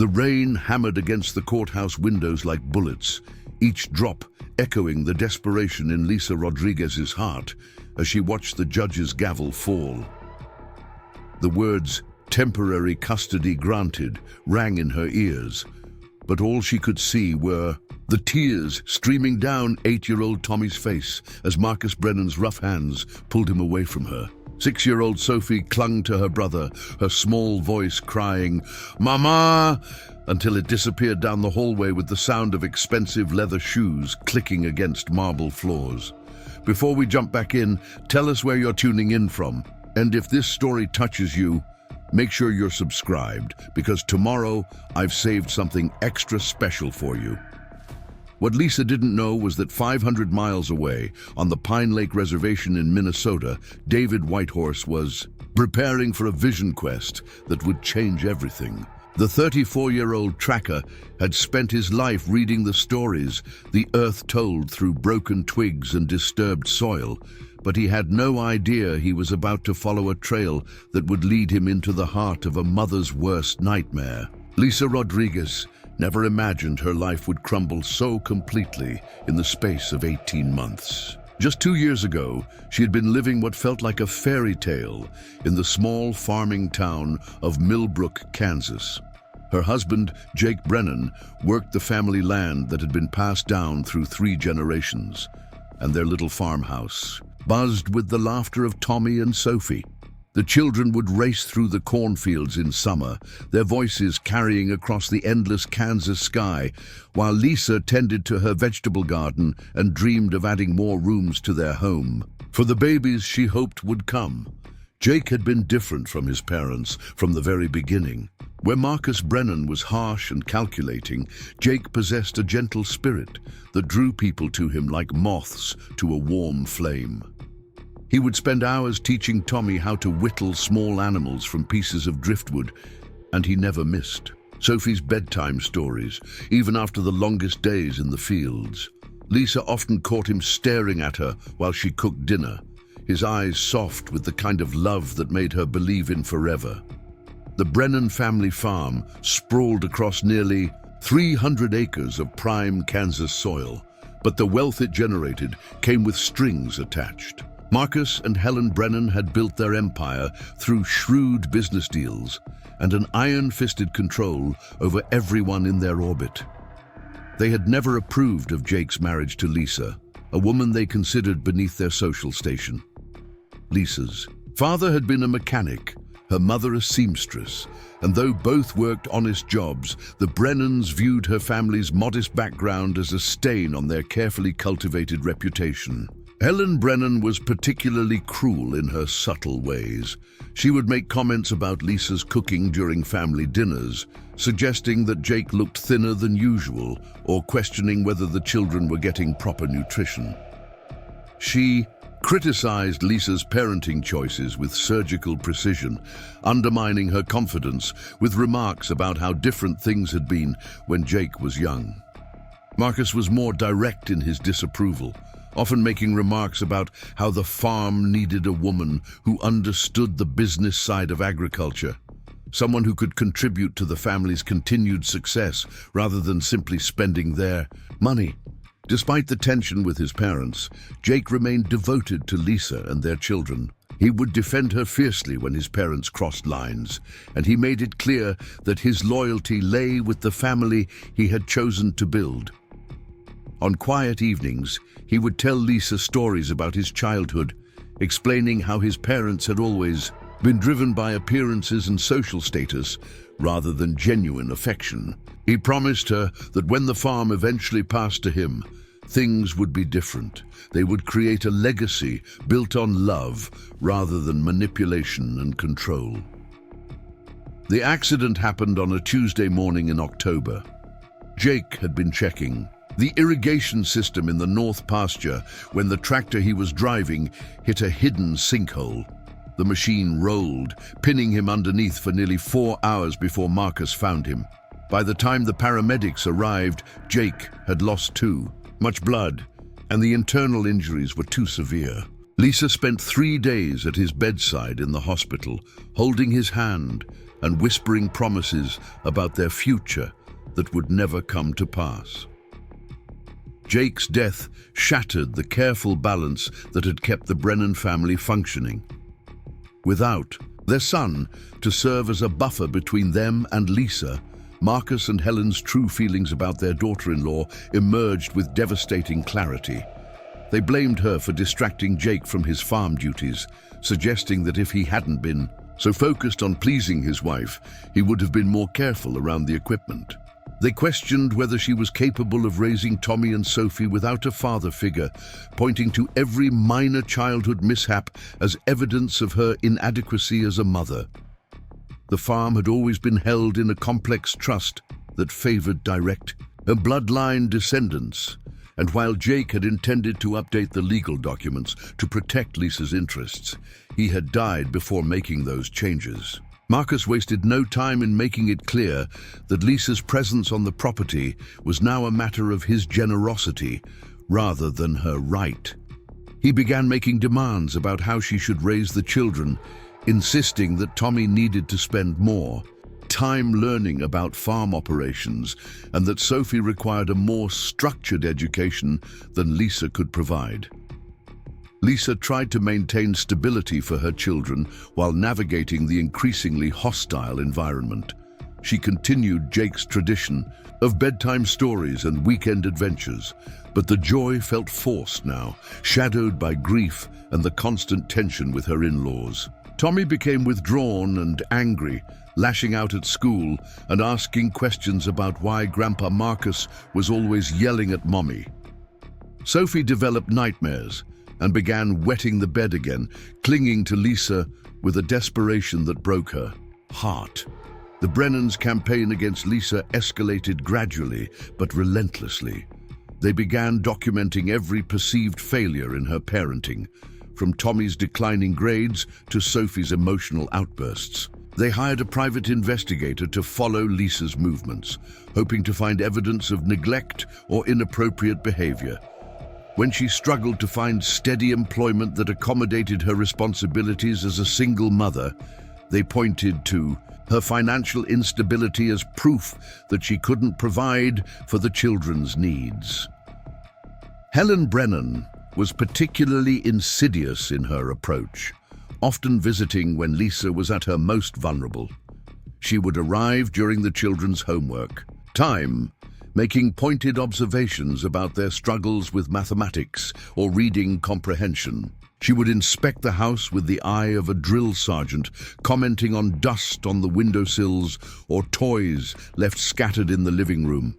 The rain hammered against the courthouse windows like bullets, each drop echoing the desperation in Lisa Rodriguez's heart as she watched the judge's gavel fall. The words, "temporary custody granted," rang in her ears, but all she could see were the tears streaming down 8-year-old Tommy's face as Marcus Brennan's rough hands pulled him away from her. 6-year-old Sophie clung to her brother, her small voice crying, "Mama!" until it disappeared down the hallway with the sound of expensive leather shoes clicking against marble floors. Before we jump back in, tell us where you're tuning in from. And if this story touches you, make sure you're subscribed, because tomorrow I've saved something extra special for you. What Lisa didn't know was that 500 miles away, on the Pine Lake Reservation in Minnesota, David Whitehorse was preparing for a vision quest that would change everything. The 34-year-old tracker had spent his life reading the stories the earth told through broken twigs and disturbed soil, but he had no idea he was about to follow a trail that would lead him into the heart of a mother's worst nightmare. Lisa Rodriguez never imagined her life would crumble so completely in the space of 18 months. Just 2 years ago, she had been living what felt like a fairy tale in the small farming town of Millbrook, Kansas. Her husband, Jake Brennan, worked the family land that had been passed down through 3 generations, and their little farmhouse buzzed with the laughter of Tommy and Sophie. The children would race through the cornfields in summer, their voices carrying across the endless Kansas sky, while Lisa tended to her vegetable garden and dreamed of adding more rooms to their home. For the babies she hoped would come. Jake had been different from his parents from the very beginning. Where Marcus Brennan was harsh and calculating, Jake possessed a gentle spirit that drew people to him like moths to a warm flame. He would spend hours teaching Tommy how to whittle small animals from pieces of driftwood, and he never missed Sophie's bedtime stories, even after the longest days in the fields. Lisa often caught him staring at her while she cooked dinner, his eyes soft with the kind of love that made her believe in forever. The Brennan family farm sprawled across nearly 300 acres of prime Kansas soil, but the wealth it generated came with strings attached. Marcus and Helen Brennan had built their empire through shrewd business deals and an iron-fisted control over everyone in their orbit. They had never approved of Jake's marriage to Lisa, a woman they considered beneath their social station. Lisa's father had been a mechanic, her mother a seamstress, and though both worked honest jobs, the Brennans viewed her family's modest background as a stain on their carefully cultivated reputation. Helen Brennan was particularly cruel in her subtle ways. She would make comments about Lisa's cooking during family dinners, suggesting that Jake looked thinner than usual or questioning whether the children were getting proper nutrition. She criticized Lisa's parenting choices with surgical precision, undermining her confidence with remarks about how different things had been when Jake was young. Marcus was more direct in his disapproval, often making remarks about how the farm needed a woman who understood the business side of agriculture, someone who could contribute to the family's continued success rather than simply spending their money. Despite the tension with his parents, Jake remained devoted to Lisa and their children. He would defend her fiercely when his parents crossed lines, and he made it clear that his loyalty lay with the family he had chosen to build. On quiet evenings, he would tell Lisa stories about his childhood, explaining how his parents had always been driven by appearances and social status rather than genuine affection. He promised her that when the farm eventually passed to him, things would be different. They would create a legacy built on love rather than manipulation and control. The accident happened on a Tuesday morning in October. Jake had been checking the irrigation system in the north pasture when the tractor he was driving hit a hidden sinkhole. The machine rolled, pinning him underneath for nearly 4 hours before Marcus found him. By the time the paramedics arrived, Jake had lost much blood, and the internal injuries were too severe. Lisa spent 3 days at his bedside in the hospital, holding his hand, and whispering promises about their future that would never come to pass. Jake's death shattered the careful balance that had kept the Brennan family functioning. Without their son to serve as a buffer between them and Lisa, Marcus and Helen's true feelings about their daughter-in-law emerged with devastating clarity. They blamed her for distracting Jake from his farm duties, suggesting that if he hadn't been so focused on pleasing his wife, he would have been more careful around the equipment. They questioned whether she was capable of raising Tommy and Sophie without a father figure, pointing to every minor childhood mishap as evidence of her inadequacy as a mother. The farm had always been held in a complex trust that favored direct and bloodline descendants, and while Jake had intended to update the legal documents to protect Lisa's interests, he had died before making those changes. Marcus wasted no time in making it clear that Lisa's presence on the property was now a matter of his generosity rather than her right. He began making demands about how she should raise the children, insisting that Tommy needed to spend more time learning about farm operations and that Sophie required a more structured education than Lisa could provide. Lisa tried to maintain stability for her children while navigating the increasingly hostile environment. She continued Jake's tradition of bedtime stories and weekend adventures, but the joy felt forced now, shadowed by grief and the constant tension with her in-laws. Tommy became withdrawn and angry, lashing out at school and asking questions about why Grandpa Marcus was always yelling at Mommy. Sophie developed nightmares and began wetting the bed again, clinging to Lisa with a desperation that broke her heart. The Brennans' campaign against Lisa escalated gradually but relentlessly. They began documenting every perceived failure in her parenting, from Tommy's declining grades to Sophie's emotional outbursts. They hired a private investigator to follow Lisa's movements, hoping to find evidence of neglect or inappropriate behavior. When she struggled to find steady employment that accommodated her responsibilities as a single mother, they pointed to her financial instability as proof that she couldn't provide for the children's needs. Helen Brennan was particularly insidious in her approach, often visiting when Lisa was at her most vulnerable. She would arrive during the children's homework time, making pointed observations about their struggles with mathematics or reading comprehension. She would inspect the house with the eye of a drill sergeant, commenting on dust on the windowsills or toys left scattered in the living room.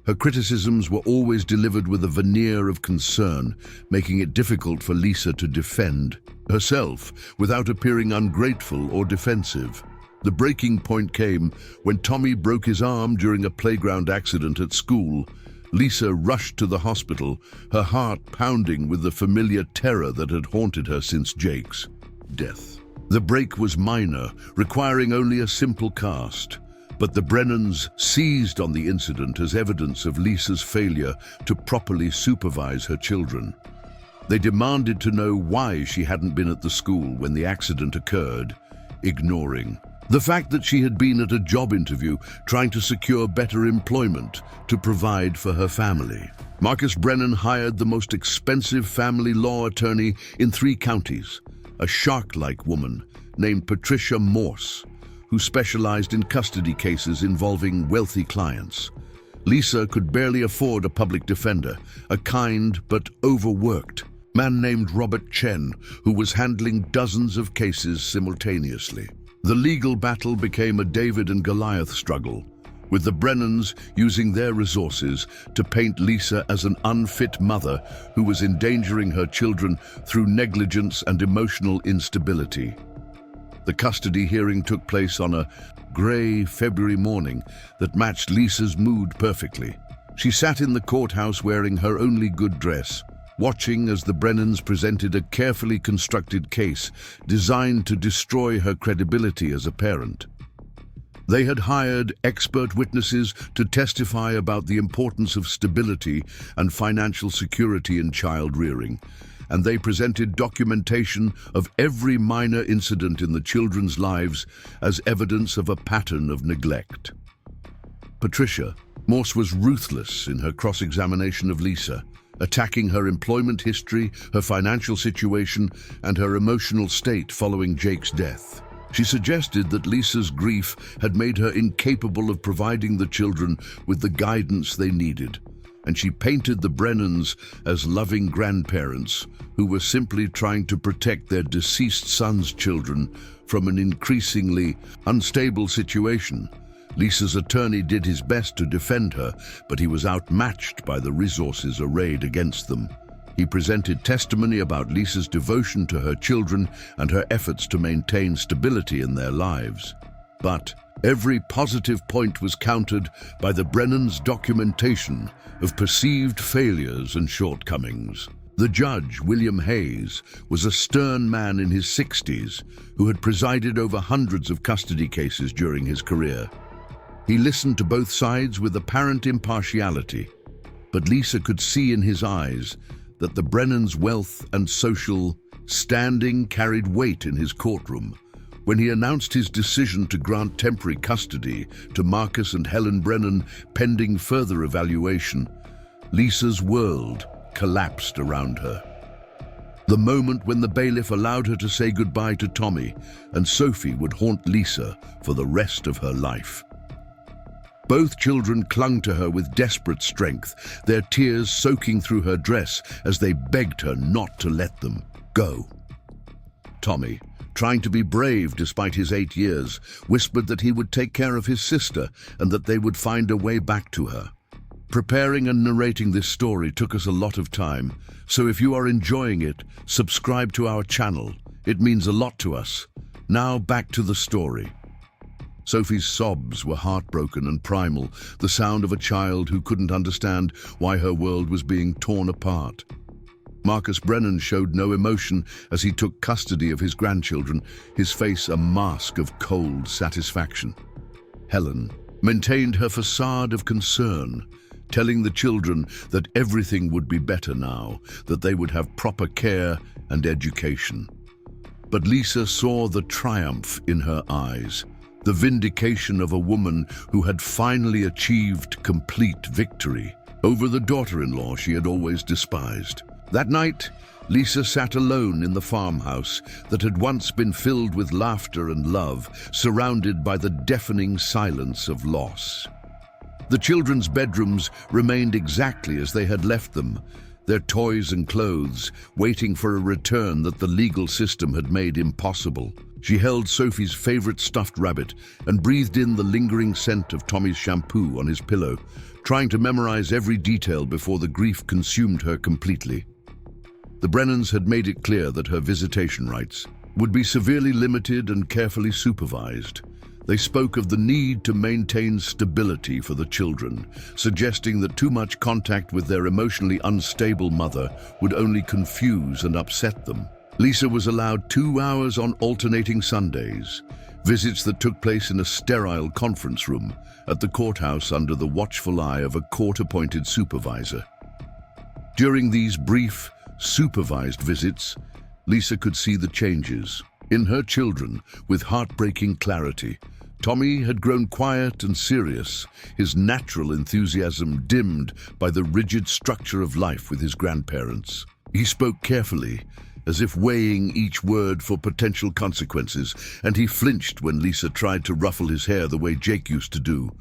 Her criticisms were always delivered with a veneer of concern, making it difficult for Lisa to defend herself without appearing ungrateful or defensive. The breaking point came when Tommy broke his arm during a playground accident at school. Lisa rushed to the hospital, her heart pounding with the familiar terror that had haunted her since Jake's death. The break was minor, requiring only a simple cast. But the Brennans seized on the incident as evidence of Lisa's failure to properly supervise her children. They demanded to know why she hadn't been at the school when the accident occurred, ignoring the fact that she had been at a job interview trying to secure better employment to provide for her family. Marcus Brennan hired the most expensive family law attorney in 3 counties, a shark-like woman named Patricia Morse, who specialized in custody cases involving wealthy clients. Lisa could barely afford a public defender, a kind but overworked man named Robert Chen, who was handling dozens of cases simultaneously. The legal battle became a David and Goliath struggle, with the Brennans using their resources to paint Lisa as an unfit mother who was endangering her children through negligence and emotional instability. The custody hearing took place on a gray February morning that matched Lisa's mood perfectly. She sat in the courthouse wearing her only good dress, watching as the Brennans presented a carefully constructed case designed to destroy her credibility as a parent. They had hired expert witnesses to testify about the importance of stability and financial security in child rearing, and they presented documentation of every minor incident in the children's lives as evidence of a pattern of neglect. Patricia Morse was ruthless in her cross-examination of Lisa, attacking her employment history, her financial situation, and her emotional state following Jake's death. She suggested that Lisa's grief had made her incapable of providing the children with the guidance they needed, and she painted the Brennans as loving grandparents who were simply trying to protect their deceased son's children from an increasingly unstable situation. Lisa's attorney did his best to defend her, but he was outmatched by the resources arrayed against them. He presented testimony about Lisa's devotion to her children and her efforts to maintain stability in their lives. But every positive point was countered by the Brennans' documentation of perceived failures and shortcomings. The judge, William Hayes, was a stern man in his 60s who had presided over hundreds of custody cases during his career. He listened to both sides with apparent impartiality, but Lisa could see in his eyes that the Brennans' wealth and social standing carried weight in his courtroom. When he announced his decision to grant temporary custody to Marcus and Helen Brennan pending further evaluation, Lisa's world collapsed around her. The moment when the bailiff allowed her to say goodbye to Tommy and Sophie would haunt Lisa for the rest of her life. Both children clung to her with desperate strength, their tears soaking through her dress as they begged her not to let them go. Tommy, trying to be brave despite his 8 years, whispered that he would take care of his sister and that they would find a way back to her. Preparing and narrating this story took us a lot of time, so if you are enjoying it, subscribe to our channel. It means a lot to us. Now back to the story. Sophie's sobs were heartbroken and primal, the sound of a child who couldn't understand why her world was being torn apart. Marcus Brennan showed no emotion as he took custody of his grandchildren, his face a mask of cold satisfaction. Helen maintained her facade of concern, telling the children that everything would be better now, that they would have proper care and education. But Lisa saw the triumph in her eyes, the vindication of a woman who had finally achieved complete victory over the daughter-in-law she had always despised. That night, Lisa sat alone in the farmhouse that had once been filled with laughter and love, surrounded by the deafening silence of loss. The children's bedrooms remained exactly as they had left them, their toys and clothes waiting for a return that the legal system had made impossible. She held Sophie's favorite stuffed rabbit and breathed in the lingering scent of Tommy's shampoo on his pillow, trying to memorize every detail before the grief consumed her completely. The Brennans had made it clear that her visitation rights would be severely limited and carefully supervised. They spoke of the need to maintain stability for the children, suggesting that too much contact with their emotionally unstable mother would only confuse and upset them. Lisa was allowed 2 hours on alternating Sundays, visits that took place in a sterile conference room at the courthouse under the watchful eye of a court-appointed supervisor. During these brief, supervised visits, Lisa could see the changes in her children with heartbreaking clarity. Tommy had grown quiet and serious, his natural enthusiasm dimmed by the rigid structure of life with his grandparents. He spoke carefully, as if weighing each word for potential consequences, and he flinched when Lisa tried to ruffle his hair the way Jake used to do.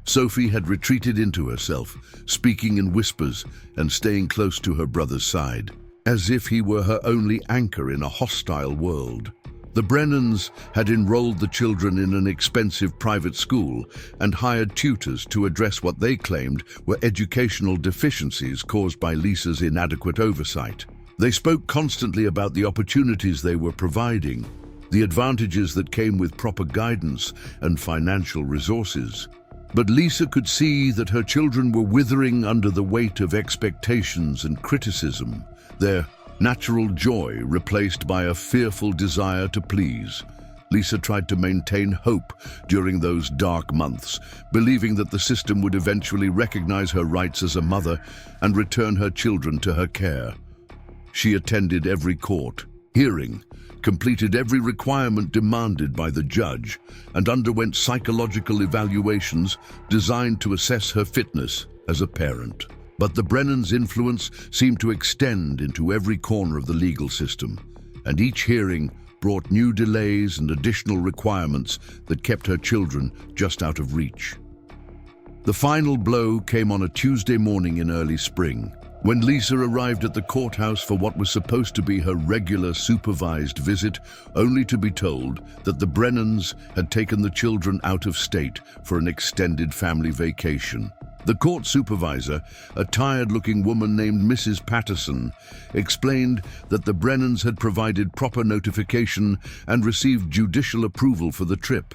Sophie had retreated into herself, speaking in whispers and staying close to her brother's side, as if he were her only anchor in a hostile world. The Brennans had enrolled the children in an expensive private school and hired tutors to address what they claimed were educational deficiencies caused by Lisa's inadequate oversight. They spoke constantly about the opportunities they were providing, the advantages that came with proper guidance and financial resources. But Lisa could see that her children were withering under the weight of expectations and criticism, their natural joy replaced by a fearful desire to please. Lisa tried to maintain hope during those dark months, believing that the system would eventually recognize her rights as a mother and return her children to her care. She attended every court hearing, completed every requirement demanded by the judge, and underwent psychological evaluations designed to assess her fitness as a parent. But the Brennans' influence seemed to extend into every corner of the legal system, and each hearing brought new delays and additional requirements that kept her children just out of reach. The final blow came on a Tuesday morning in early spring, when Lisa arrived at the courthouse for what was supposed to be her regular supervised visit, only to be told that the Brennans had taken the children out of state for an extended family vacation. The court supervisor, a tired-looking woman named Mrs. Patterson, explained that the Brennans had provided proper notification and received judicial approval for the trip.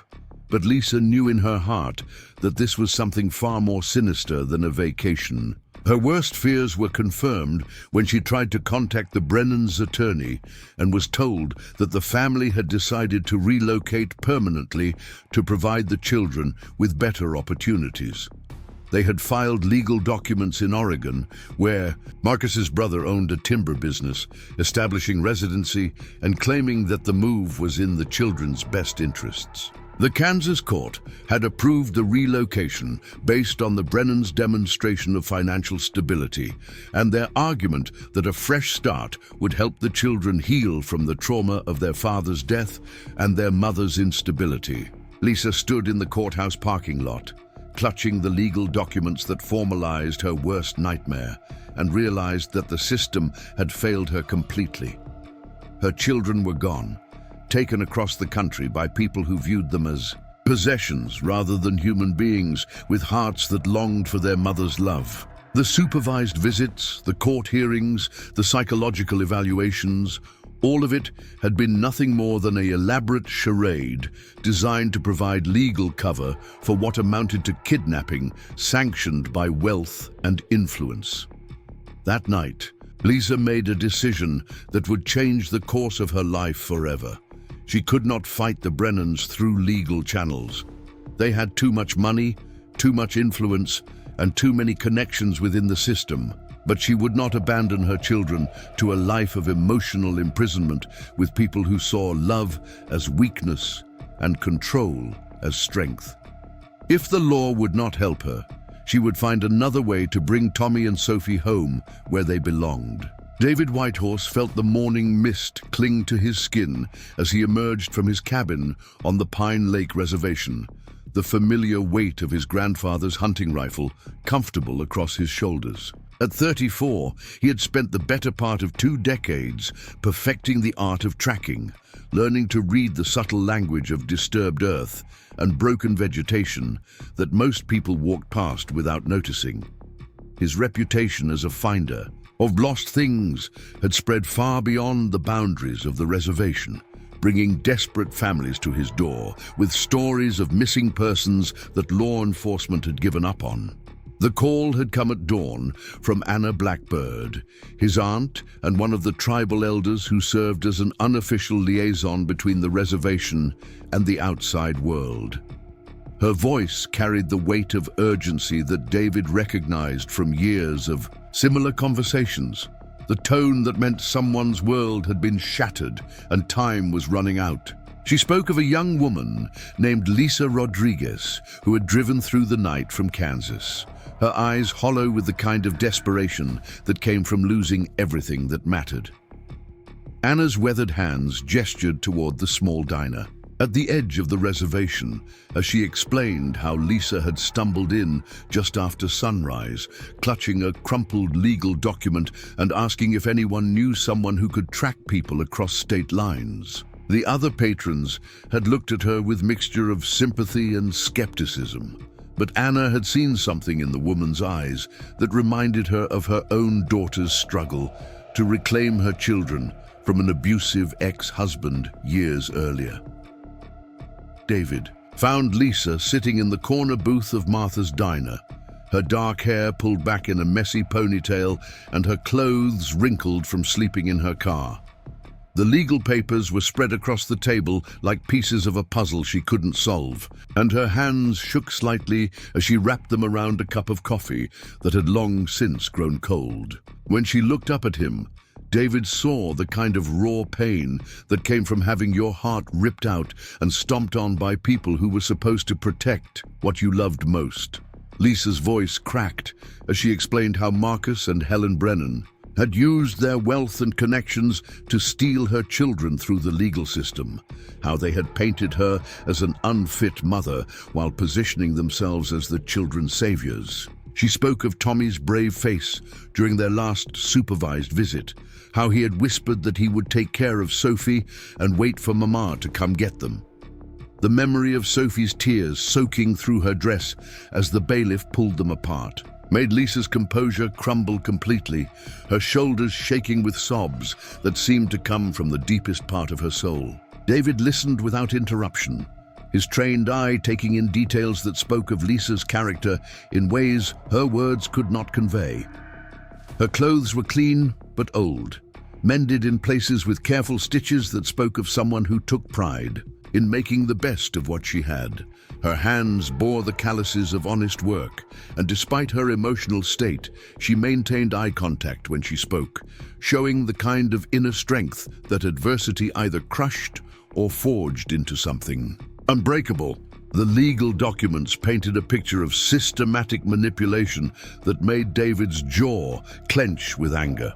But Lisa knew in her heart that this was something far more sinister than a vacation. Her worst fears were confirmed when she tried to contact the Brennans' attorney and was told that the family had decided to relocate permanently to provide the children with better opportunities. They had filed legal documents in Oregon, where Marcus's brother owned a timber business, establishing residency and claiming that the move was in the children's best interests. The Kansas court had approved the relocation based on the Brennans' demonstration of financial stability and their argument that a fresh start would help the children heal from the trauma of their father's death and their mother's instability. Lisa stood in the courthouse parking lot, clutching the legal documents that formalized her worst nightmare, and realized that the system had failed her completely. Her children were gone, taken across the country by people who viewed them as possessions rather than human beings with hearts that longed for their mother's love. The supervised visits, the court hearings, the psychological evaluations, all of it had been nothing more than an elaborate charade designed to provide legal cover for what amounted to kidnapping sanctioned by wealth and influence. That night, Lisa made a decision that would change the course of her life forever. She could not fight the Brennans through legal channels. They had too much money, too much influence, and too many connections within the system. But she would not abandon her children to a life of emotional imprisonment with people who saw love as weakness and control as strength. If the law would not help her, she would find another way to bring Tommy and Sophie home where they belonged. David Whitehorse felt the morning mist cling to his skin as he emerged from his cabin on the Pine Lake Reservation, the familiar weight of his grandfather's hunting rifle comfortable across his shoulders. At 34, he had spent the better part of 2 decades perfecting the art of tracking, learning to read the subtle language of disturbed earth and broken vegetation that most people walked past without noticing. His reputation as a finder of lost things had spread far beyond the boundaries of the reservation, bringing desperate families to his door with stories of missing persons that law enforcement had given up on. The call had come at dawn from Anna Blackbird, his aunt and one of the tribal elders who served as an unofficial liaison between the reservation and the outside world. Her voice carried the weight of urgency that David recognized from years of similar conversations, the tone that meant someone's world had been shattered and time was running out. She spoke of a young woman named Lisa Rodriguez who had driven through the night from Kansas, her eyes hollow with the kind of desperation that came from losing everything that mattered. Anna's weathered hands gestured toward the small diner at the edge of the reservation as she explained how Lisa had stumbled in just after sunrise, clutching a crumpled legal document and asking if anyone knew someone who could track people across state lines. The other patrons had looked at her with mixture of sympathy and skepticism, but Anna had seen something in the woman's eyes that reminded her of her own daughter's struggle to reclaim her children from an abusive ex-husband years earlier. David found Lisa sitting in the corner booth of Martha's diner, her dark hair pulled back in a messy ponytail and her clothes wrinkled from sleeping in her car. The legal papers were spread across the table like pieces of a puzzle she couldn't solve, and her hands shook slightly as she wrapped them around a cup of coffee that had long since grown cold. When she looked up at him, David saw the kind of raw pain that came from having your heart ripped out and stomped on by people who were supposed to protect what you loved most. Lisa's voice cracked as she explained how Marcus and Helen Brennan had used their wealth and connections to steal her children through the legal system, how they had painted her as an unfit mother while positioning themselves as the children's saviors. She spoke of Tommy's brave face during their last supervised visit, how he had whispered that he would take care of Sophie and wait for Mama to come get them. The memory of Sophie's tears soaking through her dress as the bailiff pulled them apart made Lisa's composure crumble completely, her shoulders shaking with sobs that seemed to come from the deepest part of her soul. David listened without interruption, his trained eye taking in details that spoke of Lisa's character in ways her words could not convey. Her clothes were clean but old, mended in places with careful stitches that spoke of someone who took pride in making the best of what she had. Her hands bore the calluses of honest work, and despite her emotional state, she maintained eye contact when she spoke, showing the kind of inner strength that adversity either crushed or forged into something unbreakable. The legal documents painted a picture of systematic manipulation that made David's jaw clench with anger.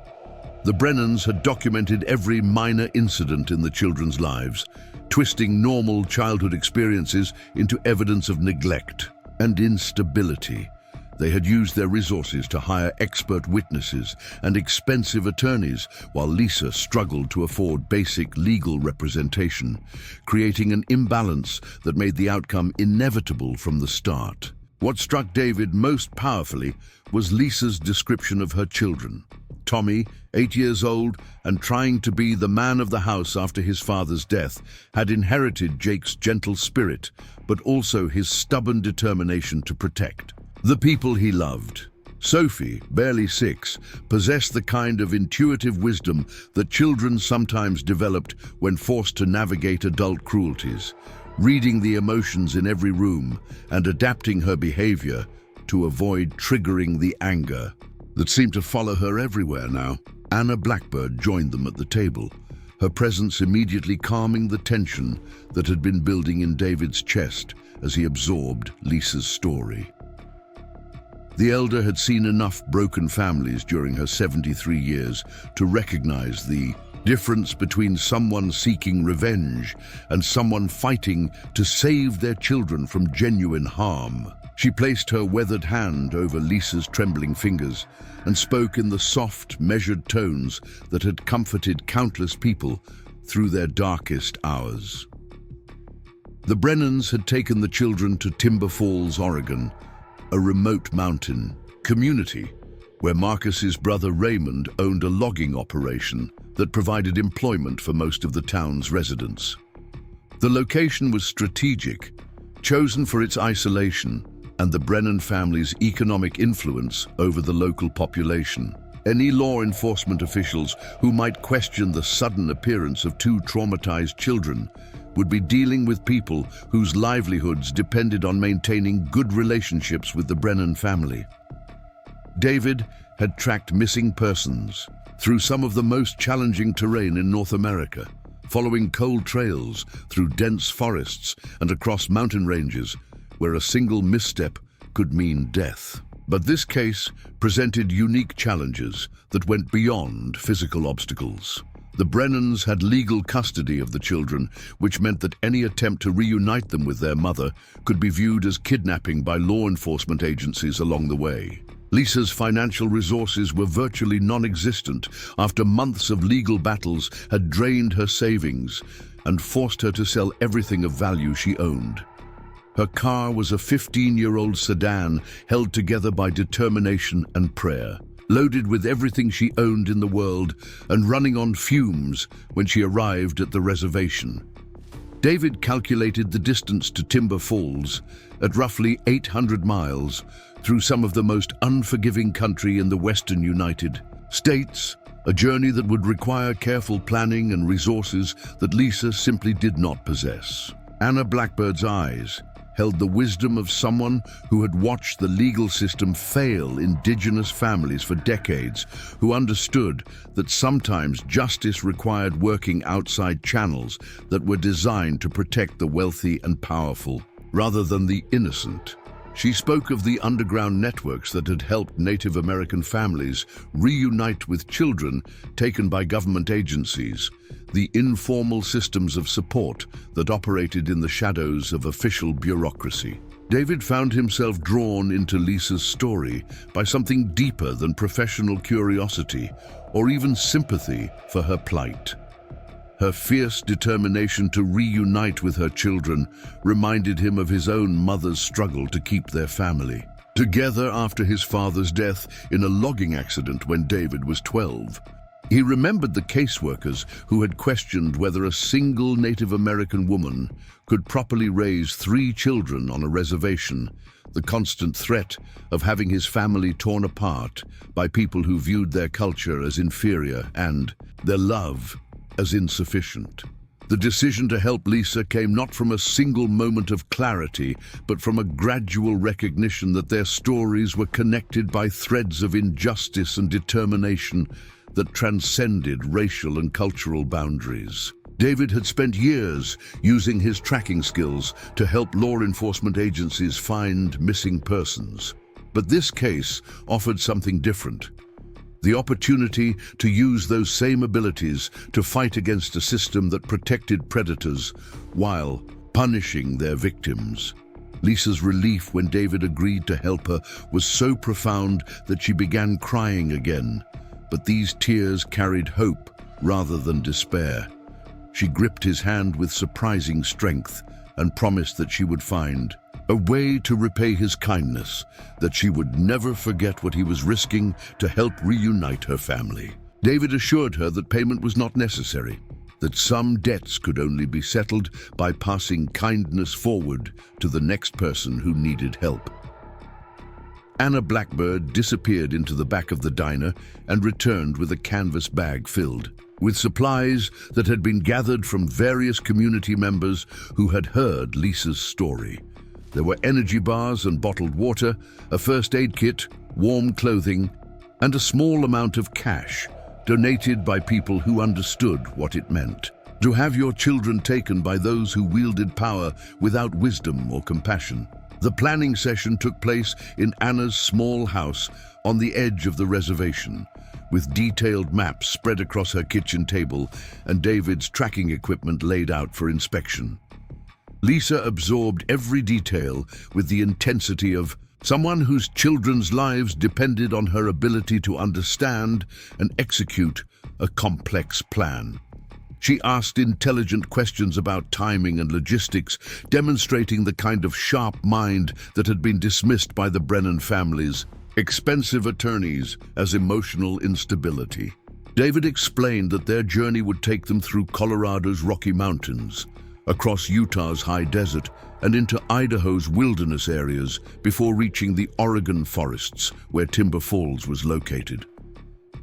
The Brennans had documented every minor incident in the children's lives, twisting normal childhood experiences into evidence of neglect and instability. They had used their resources to hire expert witnesses and expensive attorneys, while Lisa struggled to afford basic legal representation, creating an imbalance that made the outcome inevitable from the start. What struck David most powerfully was Lisa's description of her children. Tommy, 8 years old and trying to be the man of the house after his father's death, had inherited Jake's gentle spirit, but also his stubborn determination to protect the people he loved. Sophie, barely 6, possessed the kind of intuitive wisdom that children sometimes developed when forced to navigate adult cruelties, reading the emotions in every room and adapting her behavior to avoid triggering the anger that seemed to follow her everywhere now. Anna Blackbird joined them at the table, her presence immediately calming the tension that had been building in David's chest as he absorbed Lisa's story. The elder had seen enough broken families during her 73 years to recognize the difference between someone seeking revenge and someone fighting to save their children from genuine harm. She placed her weathered hand over Lisa's trembling fingers and spoke in the soft, measured tones that had comforted countless people through their darkest hours. The Brennans had taken the children to Timber Falls, Oregon, a remote mountain community where Marcus's brother Raymond owned a logging operation that provided employment for most of the town's residents. The location was strategic, chosen for its isolation and the Brennan family's economic influence over the local population. Any law enforcement officials who might question the sudden appearance of 2 traumatized children would be dealing with people whose livelihoods depended on maintaining good relationships with the Brennan family. David had tracked missing persons through some of the most challenging terrain in North America, following cold trails through dense forests and across mountain ranges where a single misstep could mean death. But this case presented unique challenges that went beyond physical obstacles. The Brennans had legal custody of the children, which meant that any attempt to reunite them with their mother could be viewed as kidnapping by law enforcement agencies along the way. Lisa's financial resources were virtually non-existent after months of legal battles had drained her savings and forced her to sell everything of value she owned. Her car was a 15-year-old sedan held together by determination and prayer, loaded with everything she owned in the world and running on fumes when she arrived at the reservation. David calculated the distance to Timber Falls at roughly 800 miles through some of the most unforgiving country in the western United States, a journey that would require careful planning and resources that Lisa simply did not possess. Anna Blackbird's eyes, held the wisdom of someone who had watched the legal system fail indigenous families for decades, who understood that sometimes justice required working outside channels that were designed to protect the wealthy and powerful, rather than the innocent. She spoke of the underground networks that had helped Native American families reunite with children taken by government agencies, the informal systems of support that operated in the shadows of official bureaucracy. David found himself drawn into Lisa's story by something deeper than professional curiosity or even sympathy for her plight. Her fierce determination to reunite with her children reminded him of his own mother's struggle to keep their family together after his father's death in a logging accident when David was 12. He remembered the caseworkers who had questioned whether a single Native American woman could properly raise 3 children on a reservation, the constant threat of having his family torn apart by people who viewed their culture as inferior and their love as insufficient. The decision to help Lisa came not from a single moment of clarity, but from a gradual recognition that their stories were connected by threads of injustice and determination that transcended racial and cultural boundaries. David had spent years using his tracking skills to help law enforcement agencies find missing persons. But this case offered something different: the opportunity to use those same abilities to fight against a system that protected predators while punishing their victims. Lisa's relief when David agreed to help her was so profound that she began crying again. But these tears carried hope rather than despair. She gripped his hand with surprising strength and promised that she would find a way to repay his kindness, that she would never forget what he was risking to help reunite her family. David assured her that payment was not necessary, that some debts could only be settled by passing kindness forward to the next person who needed help. Anna Blackbird disappeared into the back of the diner and returned with a canvas bag filled with supplies that had been gathered from various community members who had heard Lisa's story. There were energy bars and bottled water, a first aid kit, warm clothing, and a small amount of cash, donated by people who understood what it meant to have your children taken by those who wielded power without wisdom or compassion. The planning session took place in Anna's small house on the edge of the reservation, with detailed maps spread across her kitchen table and David's tracking equipment laid out for inspection. Lisa absorbed every detail with the intensity of someone whose children's lives depended on her ability to understand and execute a complex plan. She asked intelligent questions about timing and logistics, demonstrating the kind of sharp mind that had been dismissed by the Brennan family's expensive attorneys as emotional instability. David explained that their journey would take them through Colorado's Rocky Mountains, across Utah's high desert, and into Idaho's wilderness areas before reaching the Oregon forests where Timber Falls was located.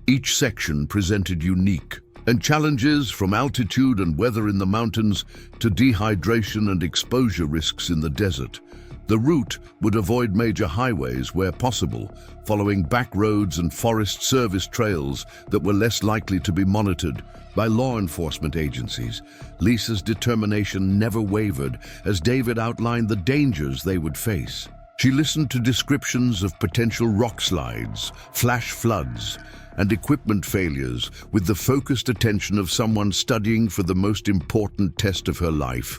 Each section presented unique and challenges, from altitude and weather in the mountains to dehydration and exposure risks in the desert. The route would avoid major highways where possible, following back roads and Forest Service trails that were less likely to be monitored by law enforcement agencies. Lisa's determination never wavered as David outlined the dangers they would face. She listened to descriptions of potential rock slides, flash floods, and equipment failures with the focused attention of someone studying for the most important test of her life.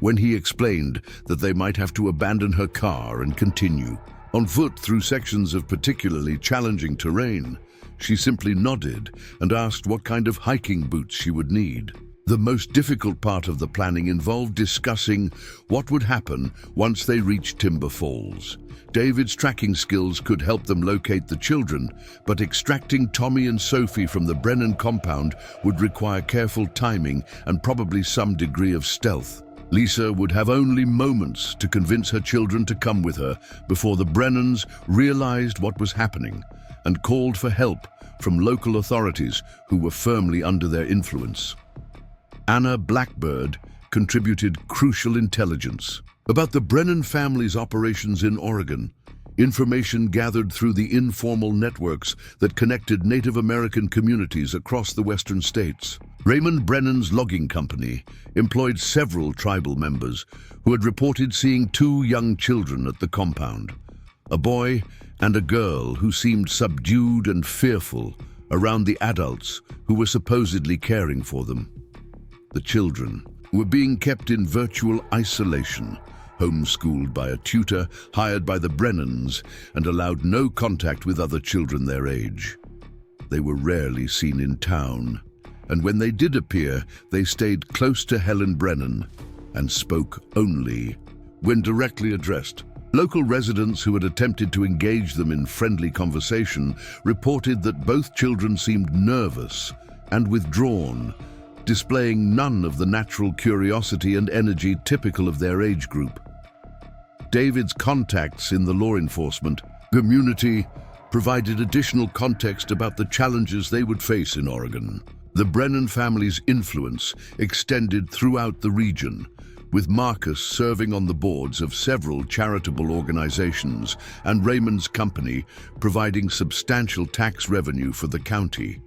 When he explained that they might have to abandon her car and continue on foot through sections of particularly challenging terrain, she simply nodded and asked what kind of hiking boots she would need. The most difficult part of the planning involved discussing what would happen once they reached Timber Falls. David's tracking skills could help them locate the children, but extracting Tommy and Sophie from the Brennan compound would require careful timing and probably some degree of stealth. Lisa would have only moments to convince her children to come with her before the Brennans realized what was happening and called for help from local authorities who were firmly under their influence. Anna Blackbird contributed crucial intelligence, About the Brennan family's operations in Oregon, information gathered through the informal networks that connected Native American communities across the western states. Raymond Brennan's logging company employed several tribal members who had reported seeing two young children at the compound, a boy and a girl who seemed subdued and fearful around the adults who were supposedly caring for them. The children were being kept in virtual isolation, homeschooled by a tutor hired by the Brennans, and allowed no contact with other children their age. They were rarely seen in town, and when they did appear, they stayed close to Helen Brennan and spoke only when directly addressed. Local residents who had attempted to engage them in friendly conversation reported that both children seemed nervous and withdrawn, displaying none of the natural curiosity and energy typical of their age group. David's contacts in the law enforcement community provided additional context about the challenges they would face in Oregon. The Brennan family's influence extended throughout the region, with Marcus serving on the boards of several charitable organizations and Raymond's company providing substantial tax revenue for the county.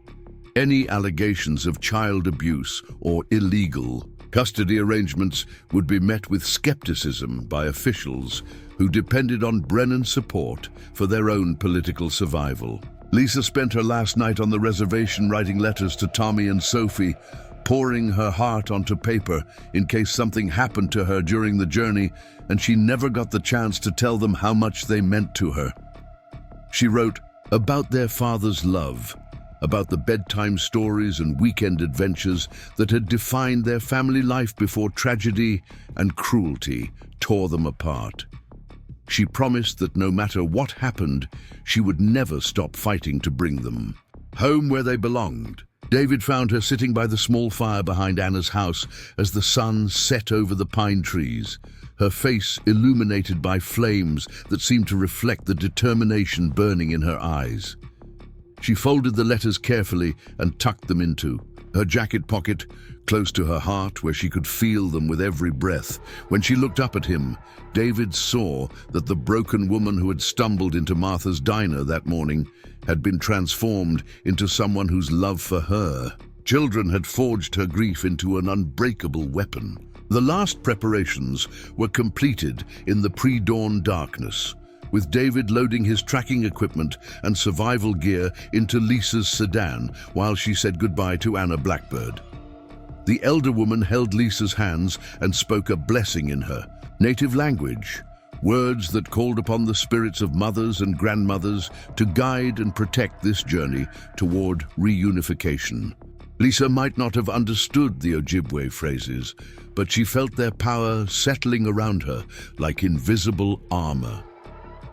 Any allegations of child abuse or illegal custody arrangements would be met with skepticism by officials who depended on Brennan's support for their own political survival. Lisa spent her last night on the reservation writing letters to Tommy and Sophie, pouring her heart onto paper in case something happened to her during the journey, and she never got the chance to tell them how much they meant to her. She wrote about their father's love, about the bedtime stories and weekend adventures that had defined their family life before tragedy and cruelty tore them apart. She promised that no matter what happened, she would never stop fighting to bring them home where they belonged. David found her sitting by the small fire behind Anna's house as the sun set over the pine trees, her face illuminated by flames that seemed to reflect the determination burning in her eyes. She folded the letters carefully and tucked them into her jacket pocket, close to her heart where she could feel them with every breath. When she looked up at him, David saw that the broken woman who had stumbled into Martha's diner that morning had been transformed into someone whose love for her children had forged her grief into an unbreakable weapon. The last preparations were completed in the pre-dawn darkness, with David loading his tracking equipment and survival gear into Lisa's sedan while she said goodbye to Anna Blackbird. The elder woman held Lisa's hands and spoke a blessing in her native language, words that called upon the spirits of mothers and grandmothers to guide and protect this journey toward reunification. Lisa might not have understood the Ojibwe phrases, but she felt their power settling around her like invisible armor.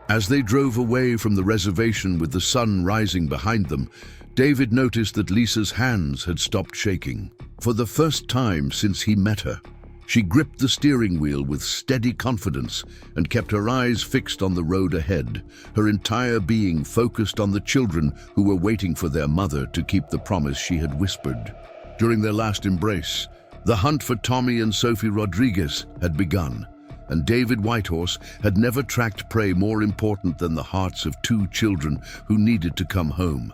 As they drove away from the reservation with the sun rising behind them, David noticed that Lisa's hands had stopped shaking. For the first time since he met her, she gripped the steering wheel with steady confidence and kept her eyes fixed on the road ahead, her entire being focused on the children who were waiting for their mother to keep the promise she had whispered. During their last embrace, the hunt for Tommy and Sophie Rodriguez had begun, and David Whitehorse had never tracked prey more important than the hearts of two children who needed to come home.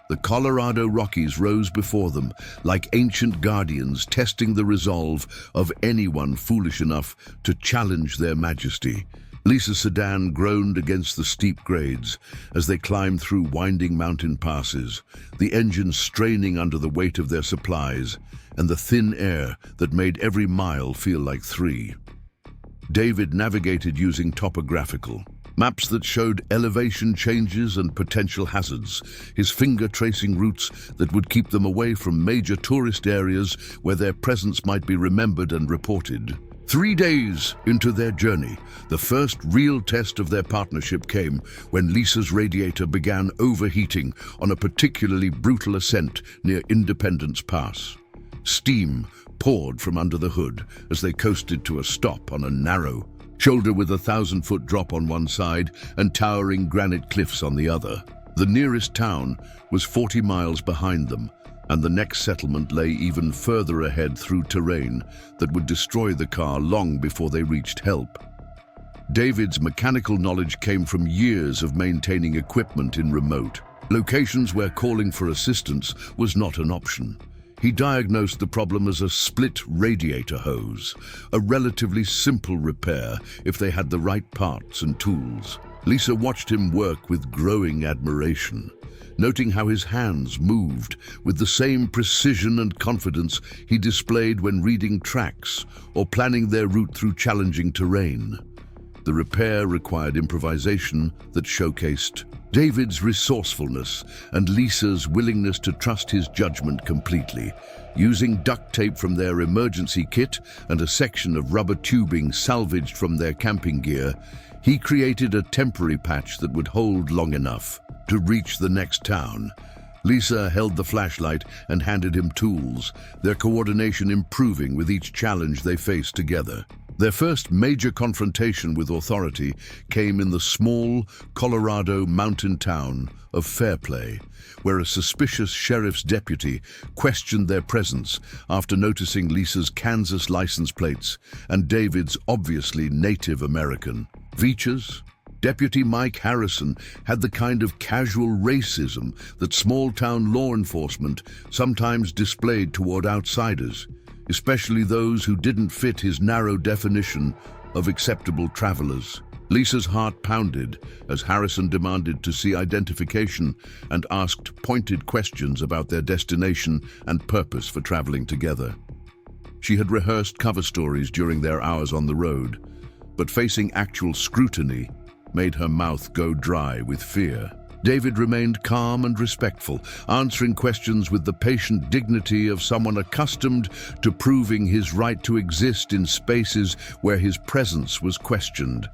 The Colorado Rockies rose before them like ancient guardians testing the resolve of anyone foolish enough to challenge their majesty. Lisa's sedan groaned against the steep grades as they climbed through winding mountain passes, the engines straining under the weight of their supplies and the thin air that made every mile feel like 3. David navigated using topographical maps that showed elevation changes and potential hazards, his finger tracing routes that would keep them away from major tourist areas where their presence might be remembered and reported. 3 days into their journey, the first real test of their partnership came when Lisa's radiator began overheating on a particularly brutal ascent near Independence Pass. Steam poured from under the hood as they coasted to a stop on a narrow shoulder with a 1,000-foot drop on one side and towering granite cliffs on the other. The nearest town was 40 miles behind them, and the next settlement lay even further ahead through terrain that would destroy the car long before they reached help. David's mechanical knowledge came from years of maintaining equipment in remote locations where calling for assistance was not an option. He diagnosed the problem as a split radiator hose, a relatively simple repair if they had the right parts and tools. Lisa watched him work with growing admiration, noting how his hands moved with the same precision and confidence he displayed when reading tracks or planning their route through challenging terrain. The repair required improvisation that showcased David's resourcefulness and Lisa's willingness to trust his judgment completely. Using duct tape from their emergency kit and a section of rubber tubing salvaged from their camping gear, he created a temporary patch that would hold long enough to reach the next town. Lisa held the flashlight and handed him tools, their coordination improving with each challenge they faced together. Their first major confrontation with authority came in the small Colorado mountain town of Fairplay, where a suspicious sheriff's deputy questioned their presence after noticing Lisa's Kansas license plates and David's obviously Native American features. Deputy Mike Harrison had the kind of casual racism that small-town law enforcement sometimes displayed toward outsiders, especially those who didn't fit his narrow definition of acceptable travelers. Lisa's heart pounded as Harrison demanded to see identification and asked pointed questions about their destination and purpose for traveling together. She had rehearsed cover stories during their hours on the road, but facing actual scrutiny made her mouth go dry with fear. David remained calm and respectful, answering questions with the patient dignity of someone accustomed to proving his right to exist in spaces where his presence was questioned.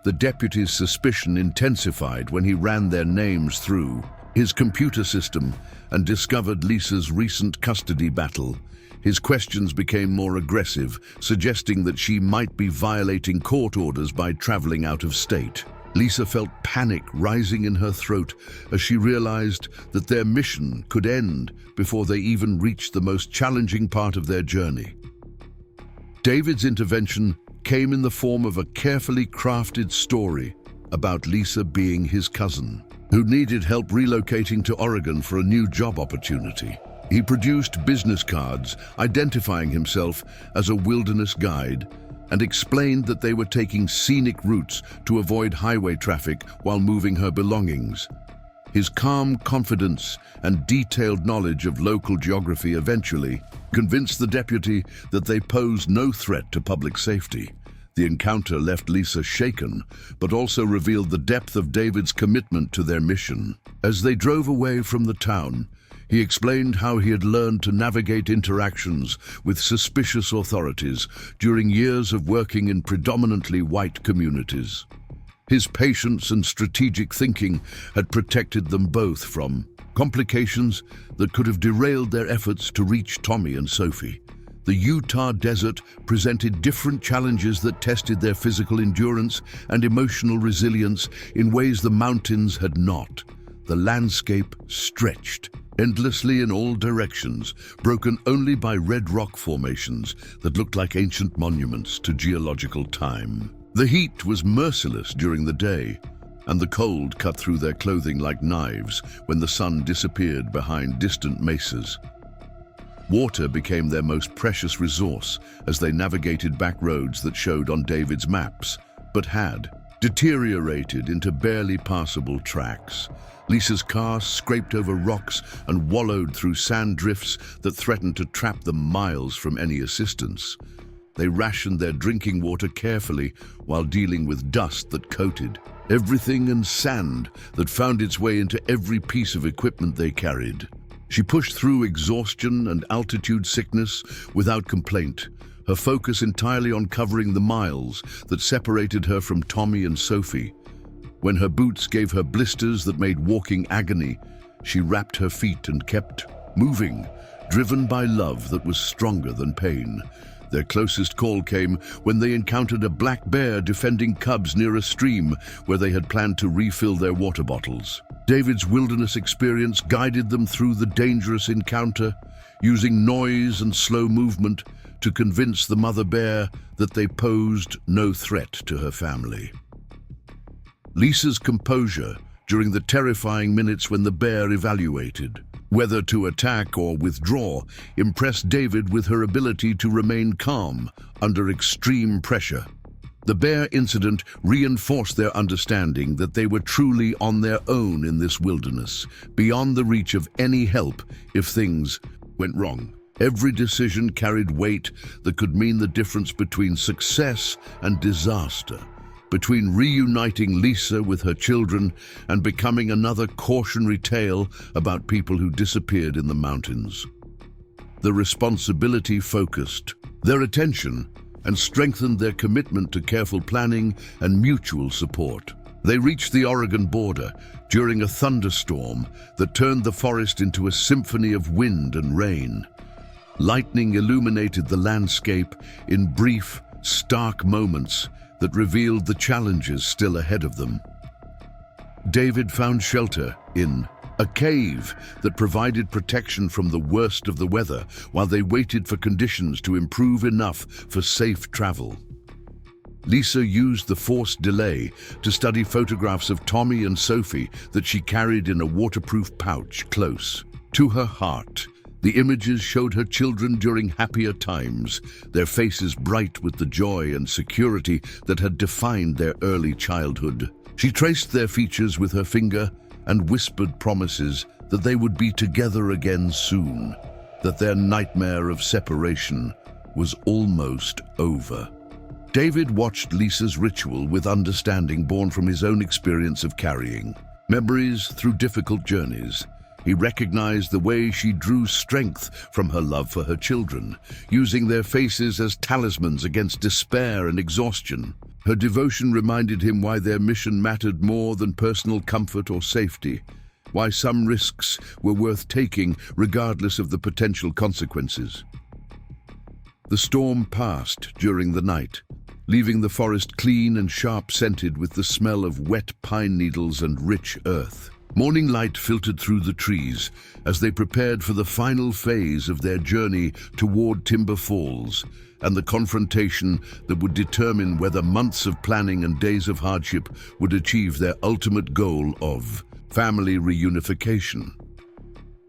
The deputy's suspicion intensified when he ran their names through his computer system and discovered Lisa's recent custody battle. His questions became more aggressive, suggesting that she might be violating court orders by traveling out of state. Lisa felt panic rising in her throat as she realized that their mission could end before they even reached the most challenging part of their journey. David's intervention came in the form of a carefully crafted story about Lisa being his cousin, who needed help relocating to Oregon for a new job opportunity. He produced business cards identifying himself as a wilderness guide and explained that they were taking scenic routes to avoid highway traffic while moving her belongings. His calm confidence and detailed knowledge of local geography eventually convinced the deputy that they posed no threat to public safety. The encounter left Lisa shaken, but also revealed the depth of David's commitment to their mission. As they drove away from the town, he explained how he had learned to navigate interactions with suspicious authorities during years of working in predominantly white communities. His patience and strategic thinking had protected them both from complications that could have derailed their efforts to reach Tommy and Sophie. The Utah desert presented different challenges that tested their physical endurance and emotional resilience in ways the mountains had not. The landscape stretched endlessly in all directions, broken only by red rock formations that looked like ancient monuments to geological time. The heat was merciless during the day, and the cold cut through their clothing like knives when the sun disappeared behind distant mesas. Water became their most precious resource as they navigated back roads that showed on David's maps, but had deteriorated into barely passable tracks. Lisa's car scraped over rocks and wallowed through sand drifts that threatened to trap them miles from any assistance. They rationed their drinking water carefully while dealing with dust that coated everything and sand that found its way into every piece of equipment they carried. She pushed through exhaustion and altitude sickness without complaint, her focus entirely on covering the miles that separated her from Tommy and Sophie. When her boots gave her blisters that made walking agony, she wrapped her feet and kept moving, driven by love that was stronger than pain. Their closest call came when they encountered a black bear defending cubs near a stream where they had planned to refill their water bottles. David's wilderness experience guided them through the dangerous encounter, using noise and slow movement to convince the mother bear that they posed no threat to her family. Lisa's composure during the terrifying minutes when the bear evaluated whether to attack or withdraw impressed David with her ability to remain calm under extreme pressure. The bear incident reinforced their understanding that they were truly on their own in this wilderness, beyond the reach of any help if things went wrong. Every decision carried weight that could mean the difference between success and disaster, between reuniting Lisa with her children and becoming another cautionary tale about people who disappeared in the mountains. The responsibility focused their attention and strengthened their commitment to careful planning and mutual support. They reached the Oregon border during a thunderstorm that turned the forest into a symphony of wind and rain. Lightning illuminated the landscape in brief, stark moments that revealed the challenges still ahead of them. David found shelter in a cave that provided protection from the worst of the weather while they waited for conditions to improve enough for safe travel. Lisa used the forced delay to study photographs of Tommy and Sophie that she carried in a waterproof pouch close to her heart. The images showed her children during happier times, their faces bright with the joy and security that had defined their early childhood. She traced their features with her finger and whispered promises that they would be together again soon, that their nightmare of separation was almost over. David watched Lisa's ritual with understanding born from his own experience of carrying memories through difficult journeys. He recognized the way she drew strength from her love for her children, using their faces as talismans against despair and exhaustion. Her devotion reminded him why their mission mattered more than personal comfort or safety, why some risks were worth taking regardless of the potential consequences. The storm passed during the night, leaving the forest clean and sharp-scented with the smell of wet pine needles and rich earth. Morning light filtered through the trees as they prepared for the final phase of their journey toward Timber Falls and the confrontation that would determine whether months of planning and days of hardship would achieve their ultimate goal of family reunification.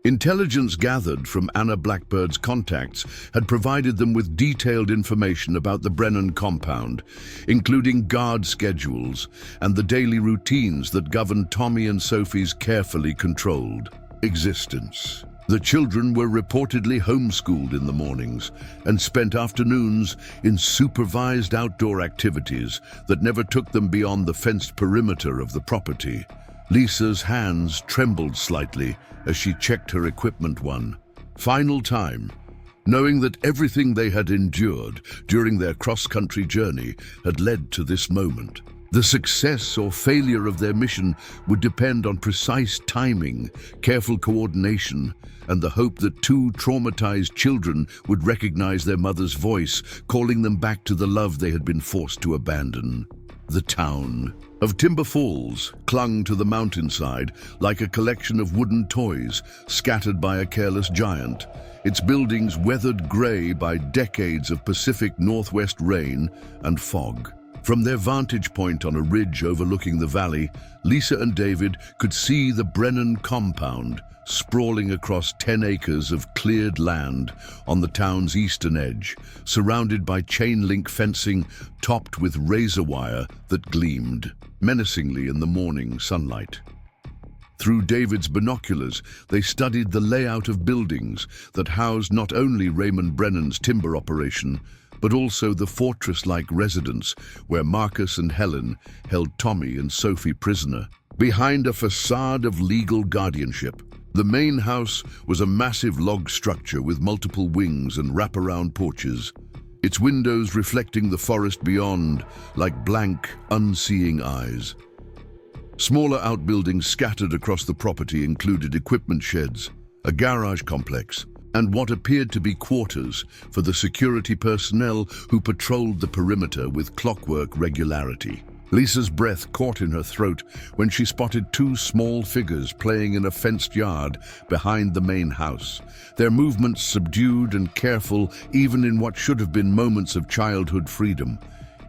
Intelligence gathered from Anna Blackbird's contacts had provided them with detailed information about the Brennan compound, including guard schedules and the daily routines that governed Tommy and Sophie's carefully controlled existence. The children were reportedly homeschooled in the mornings and spent afternoons in supervised outdoor activities that never took them beyond the fenced perimeter of the property. Lisa's hands trembled slightly as she checked her equipment one final time, knowing that everything they had endured during their cross-country journey had led to this moment. The success or failure of their mission would depend on precise timing, careful coordination, and the hope that two traumatized children would recognize their mother's voice, calling them back to the love they had been forced to abandon. The town of Timber Falls clung to the mountainside like a collection of wooden toys scattered by a careless giant, its buildings weathered gray by decades of Pacific Northwest rain and fog. From their vantage point on a ridge overlooking the valley, Lisa and David could see the Brennan compound sprawling across 10 acres of cleared land on the town's eastern edge, surrounded by chain-link fencing topped with razor wire that gleamed menacingly in the morning sunlight. Through David's binoculars, they studied the layout of buildings that housed not only Raymond Brennan's timber operation, but also the fortress-like residence where Marcus and Helen held Tommy and Sophie prisoner. Behind a facade of legal guardianship, the main house was a massive log structure with multiple wings and wraparound porches, its windows reflecting the forest beyond like blank, unseeing eyes. Smaller outbuildings scattered across the property included equipment sheds, a garage complex, and what appeared to be quarters for the security personnel who patrolled the perimeter with clockwork regularity. Lisa's breath caught in her throat when she spotted two small figures playing in a fenced yard behind the main house, their movements subdued and careful even in what should have been moments of childhood freedom.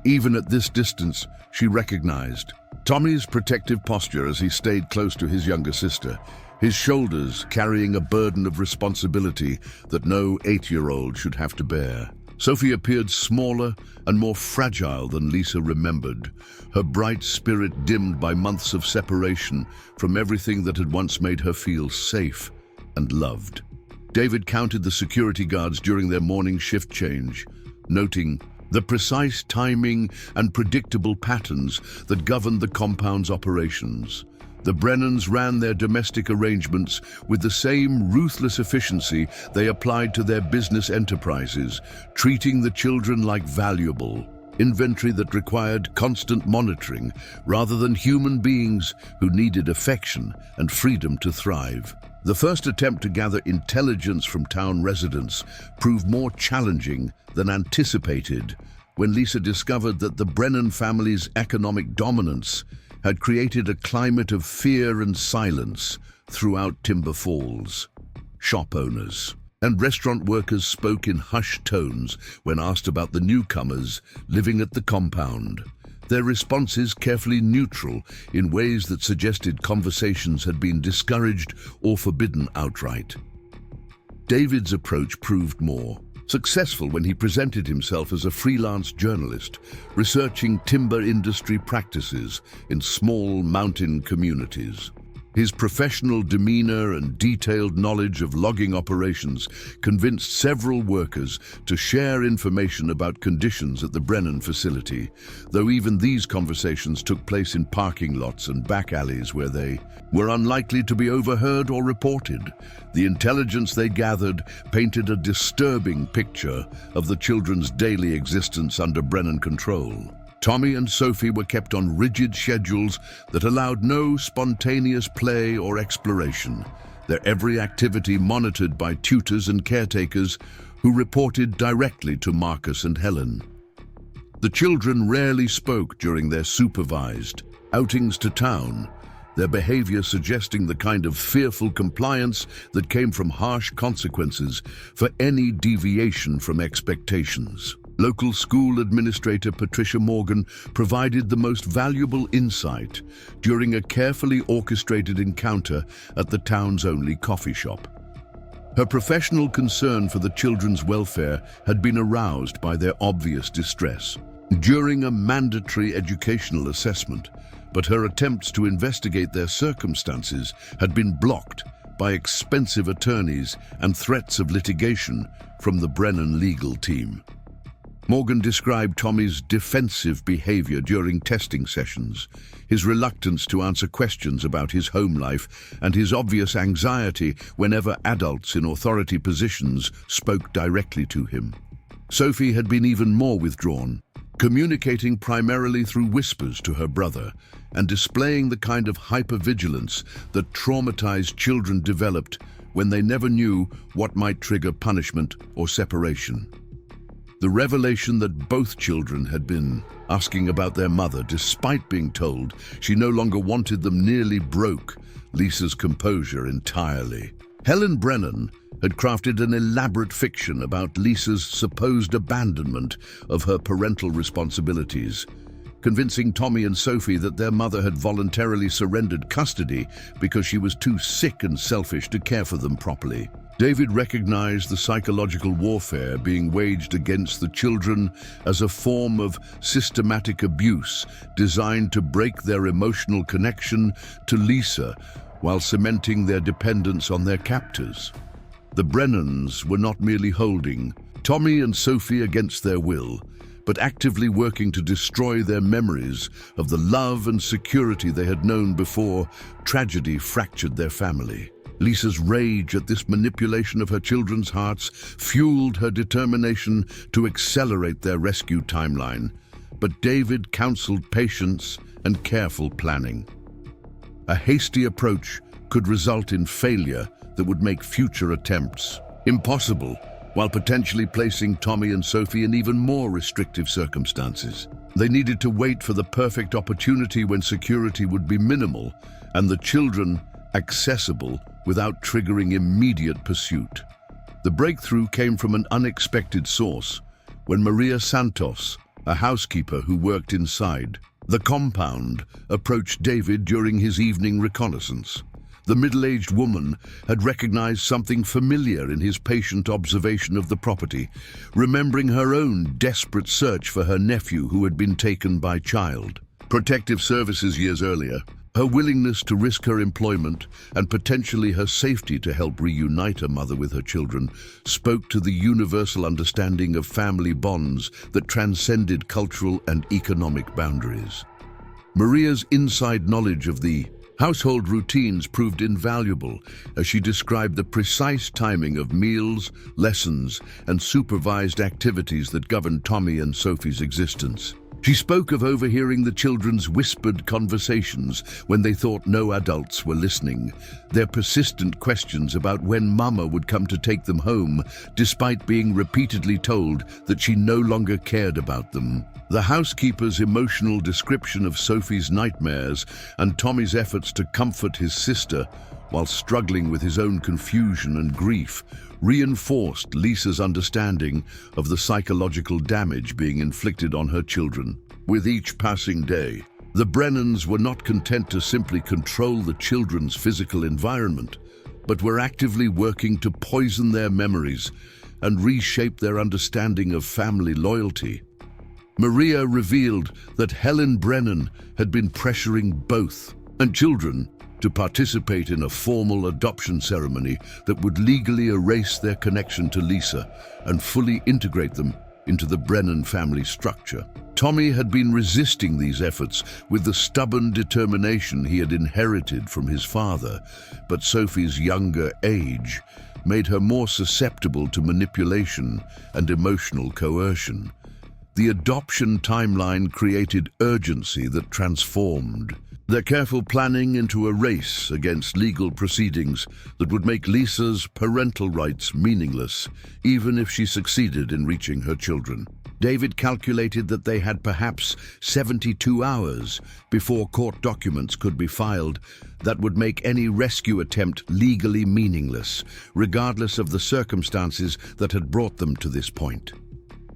Even at this distance, she recognized Tommy's protective posture as he stayed close to his younger sister, his shoulders carrying a burden of responsibility that no 8-year-old should have to bear. Sophie appeared smaller and more fragile than Lisa remembered, her bright spirit dimmed by months of separation from everything that had once made her feel safe and loved. David counted the security guards during their morning shift change, noting the precise timing and predictable patterns that governed the compound's operations. The Brennans ran their domestic arrangements with the same ruthless efficiency they applied to their business enterprises, treating the children like valuable inventory that required constant monitoring rather than human beings who needed affection and freedom to thrive. The first attempt to gather intelligence from town residents proved more challenging than anticipated when Lisa discovered that the Brennan family's economic dominance had created a climate of fear and silence throughout Timber Falls. Shop owners and restaurant workers spoke in hushed tones when asked about the newcomers living at the compound, their responses carefully neutral in ways that suggested conversations had been discouraged or forbidden outright. David's approach proved more successful when he presented himself as a freelance journalist, researching timber industry practices in small mountain communities. His professional demeanor and detailed knowledge of logging operations convinced several workers to share information about conditions at the Brennan facility, though even these conversations took place in parking lots and back alleys where they were unlikely to be overheard or reported. The intelligence they gathered painted a disturbing picture of the children's daily existence under Brennan control. Tommy and Sophie were kept on rigid schedules that allowed no spontaneous play or exploration, their every activity monitored by tutors and caretakers who reported directly to Marcus and Helen. The children rarely spoke during their supervised outings to town, their behavior suggesting the kind of fearful compliance that came from harsh consequences for any deviation from expectations. Local school administrator Patricia Morgan provided the most valuable insight during a carefully orchestrated encounter at the town's only coffee shop. Her professional concern for the children's welfare had been aroused by their obvious distress during a mandatory educational assessment, but her attempts to investigate their circumstances had been blocked by expensive attorneys and threats of litigation from the Brennan legal team. Morgan described Tommy's defensive behavior during testing sessions, his reluctance to answer questions about his home life, and his obvious anxiety whenever adults in authority positions spoke directly to him. Sophie had been even more withdrawn, communicating primarily through whispers to her brother and displaying the kind of hypervigilance that traumatized children developed when they never knew what might trigger punishment or separation. The revelation that both children had been asking about their mother despite being told she no longer wanted them nearly broke Lisa's composure entirely. Helen Brennan had crafted an elaborate fiction about Lisa's supposed abandonment of her parental responsibilities, convincing Tommy and Sophie that their mother had voluntarily surrendered custody because she was too sick and selfish to care for them properly. David recognized the psychological warfare being waged against the children as a form of systematic abuse designed to break their emotional connection to Lisa while cementing their dependence on their captors. The Brennans were not merely holding Tommy and Sophie against their will, but actively working to destroy their memories of the love and security they had known before tragedy fractured their family. Lisa's rage at this manipulation of her children's hearts fueled her determination to accelerate their rescue timeline, but David counseled patience and careful planning. A hasty approach could result in failure that would make future attempts impossible, while potentially placing Tommy and Sophie in even more restrictive circumstances. They needed to wait for the perfect opportunity when security would be minimal and the children accessible without triggering immediate pursuit. The breakthrough came from an unexpected source when Maria Santos, a housekeeper who worked inside the compound, approached David during his evening reconnaissance. The middle-aged woman had recognized something familiar in his patient observation of the property, remembering her own desperate search for her nephew who had been taken by Child Protective Services years earlier. Her willingness to risk her employment and potentially her safety to help reunite her mother with her children spoke to the universal understanding of family bonds that transcended cultural and economic boundaries. Maria's inside knowledge of the household routines proved invaluable as she described the precise timing of meals, lessons, and supervised activities that governed Tommy and Sophie's existence. She spoke of overhearing the children's whispered conversations when they thought no adults were listening, their persistent questions about when Mama would come to take them home, despite being repeatedly told that she no longer cared about them. The housekeeper's emotional description of Sophie's nightmares and Tommy's efforts to comfort his sister while struggling with his own confusion and grief reinforced Lisa's understanding of the psychological damage being inflicted on her children. With each passing day, the Brennans were not content to simply control the children's physical environment, but were actively working to poison their memories and reshape their understanding of family loyalty. Maria revealed that Helen Brennan had been pressuring both and children to participate in a formal adoption ceremony that would legally erase their connection to Lisa and fully integrate them into the Brennan family structure. Tommy had been resisting these efforts with the stubborn determination he had inherited from his father, but Sophie's younger age made her more susceptible to manipulation and emotional coercion. The adoption timeline created urgency that transformed their careful planning into a race against legal proceedings that would make Lisa's parental rights meaningless, even if she succeeded in reaching her children. David calculated that they had perhaps 72 hours before court documents could be filed that would make any rescue attempt legally meaningless, regardless of the circumstances that had brought them to this point.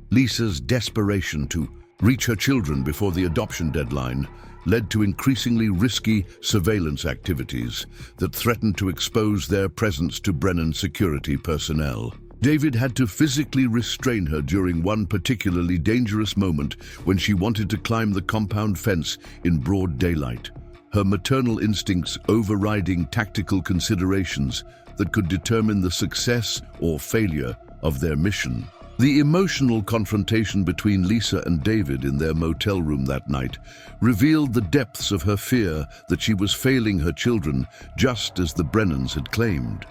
Lisa's desperation to reach her children before the adoption deadline led to increasingly risky surveillance activities that threatened to expose their presence to Brennan security personnel. David had to physically restrain her during one particularly dangerous moment when she wanted to climb the compound fence in broad daylight, her maternal instincts overriding tactical considerations that could determine the success or failure of their mission. The emotional confrontation between Lisa and David in their motel room that night revealed the depths of her fear that she was failing her children just as the Brennans had claimed.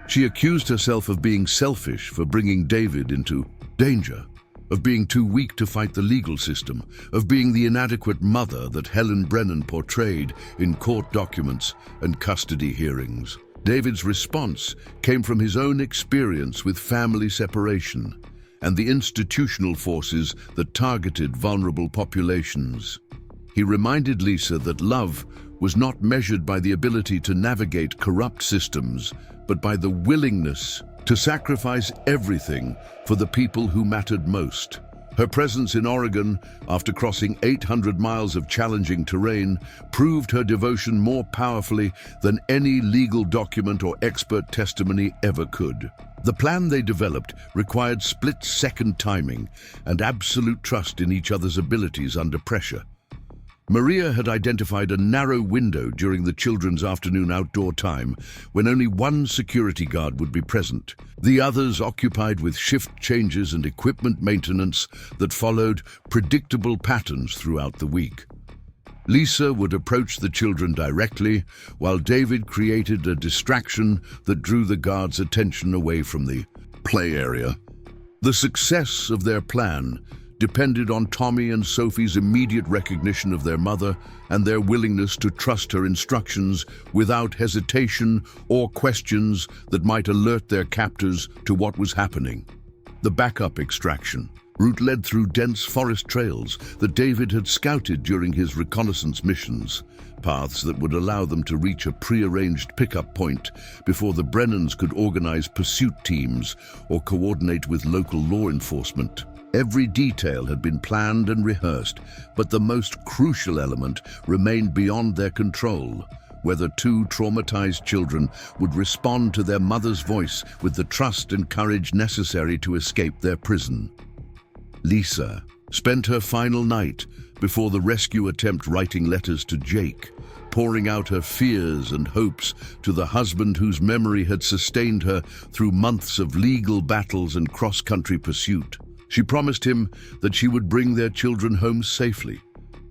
She accused herself of being selfish for bringing David into danger, of being too weak to fight the legal system, of being the inadequate mother that Helen Brennan portrayed in court documents and custody hearings. David's response came from his own experience with family separation and the institutional forces that targeted vulnerable populations. He reminded Lisa that love was not measured by the ability to navigate corrupt systems, but by the willingness to sacrifice everything for the people who mattered most. Her presence in Oregon, after crossing 800 miles of challenging terrain, proved her devotion more powerfully than any legal document or expert testimony ever could. The plan they developed required split-second timing and absolute trust in each other's abilities under pressure. Maria had identified a narrow window during the children's afternoon outdoor time when only one security guard would be present, the others occupied with shift changes and equipment maintenance that followed predictable patterns throughout the week. Lisa would approach the children directly, while David created a distraction that drew the guards' attention away from the play area. The success of their plan depended on Tommy and Sophie's immediate recognition of their mother and their willingness to trust her instructions without hesitation or questions that might alert their captors to what was happening. The backup extraction. Route led through dense forest trails that David had scouted during his reconnaissance missions, paths that would allow them to reach a pre-arranged pickup point before the Brennans could organize pursuit teams or coordinate with local law enforcement. Every detail had been planned and rehearsed, but the most crucial element remained beyond their control: whether two traumatized children would respond to their mother's voice with the trust and courage necessary to escape their prison. Lisa spent her final night before the rescue attempt writing letters to Jake, pouring out her fears and hopes to the husband whose memory had sustained her through months of legal battles and cross-country pursuit. She promised him that she would bring their children home safely,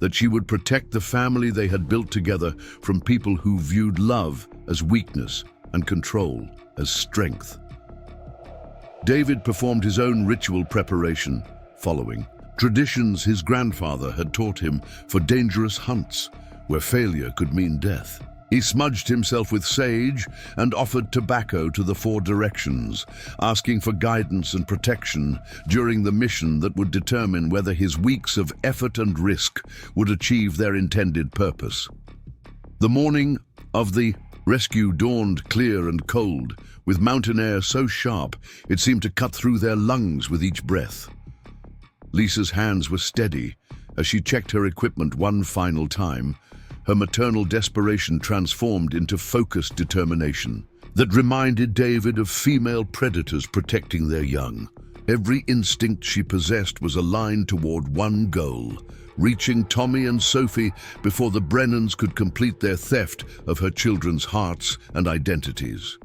that she would protect the family they had built together from people who viewed love as weakness and control as strength. David performed his own ritual preparation, following traditions his grandfather had taught him for dangerous hunts where failure could mean death. He smudged himself with sage and offered tobacco to the four directions, asking for guidance and protection during the mission that would determine whether his weeks of effort and risk would achieve their intended purpose. The morning of the rescue dawned clear and cold, with mountain air so sharp it seemed to cut through their lungs with each breath. Lisa's hands were steady as she checked her equipment one final time, her maternal desperation transformed into focused determination that reminded David of female predators protecting their young. Every instinct she possessed was aligned toward one goal: reaching Tommy and Sophie before the Brennans could complete their theft of her children's hearts and identities.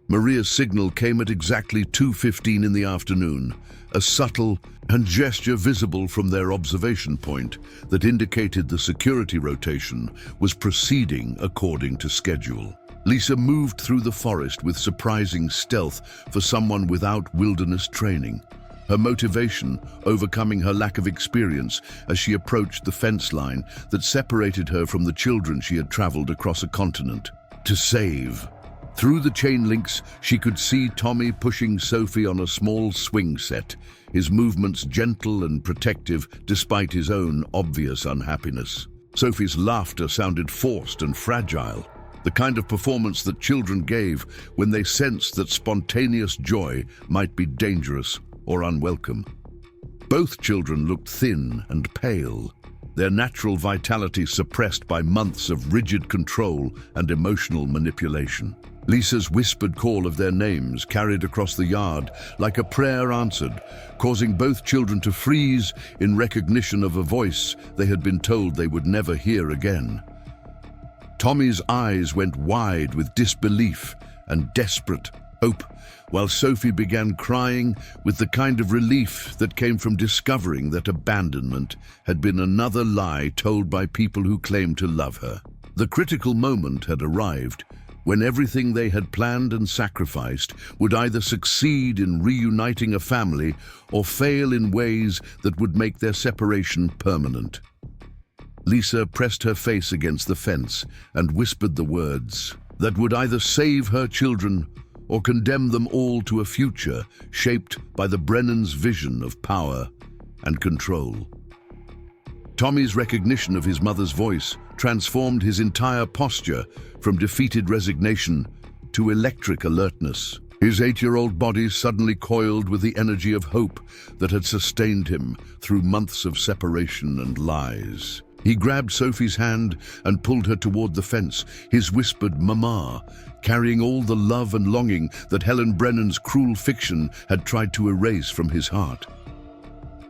Maria's signal came at exactly 2:15 in the afternoon, a subtle gesture visible from their observation point that indicated the security rotation was proceeding according to schedule. Lisa moved through the forest with surprising stealth for someone without wilderness training, her motivation overcoming her lack of experience as she approached the fence line that separated her from the children she had traveled across a continent to save. Through the chain links, she could see Tommy pushing Sophie on a small swing set, his movements gentle and protective despite his own obvious unhappiness. Sophie's laughter sounded forced and fragile, the kind of performance that children gave when they sensed that spontaneous joy might be dangerous or unwelcome. Both children looked thin and pale, their natural vitality suppressed by months of rigid control and emotional manipulation. Lisa's whispered call of their names carried across the yard like a prayer answered, causing both children to freeze in recognition of a voice they had been told they would never hear again. Tommy's eyes went wide with disbelief and desperate hope, while Sophie began crying with the kind of relief that came from discovering that abandonment had been another lie told by people who claimed to love her. The critical moment had arrived, when everything they had planned and sacrificed would either succeed in reuniting a family or fail in ways that would make their separation permanent. Lisa pressed her face against the fence and whispered the words that would either save her children or condemn them all to a future shaped by the Brennans' vision of power and control. Tommy's recognition of his mother's voice transformed his entire posture from defeated resignation to electric alertness. His 8-year-old body suddenly coiled with the energy of hope that had sustained him through months of separation and lies. He grabbed Sophie's hand and pulled her toward the fence, his whispered "Mama," carrying all the love and longing that Helen Brennan's cruel fiction had tried to erase from his heart.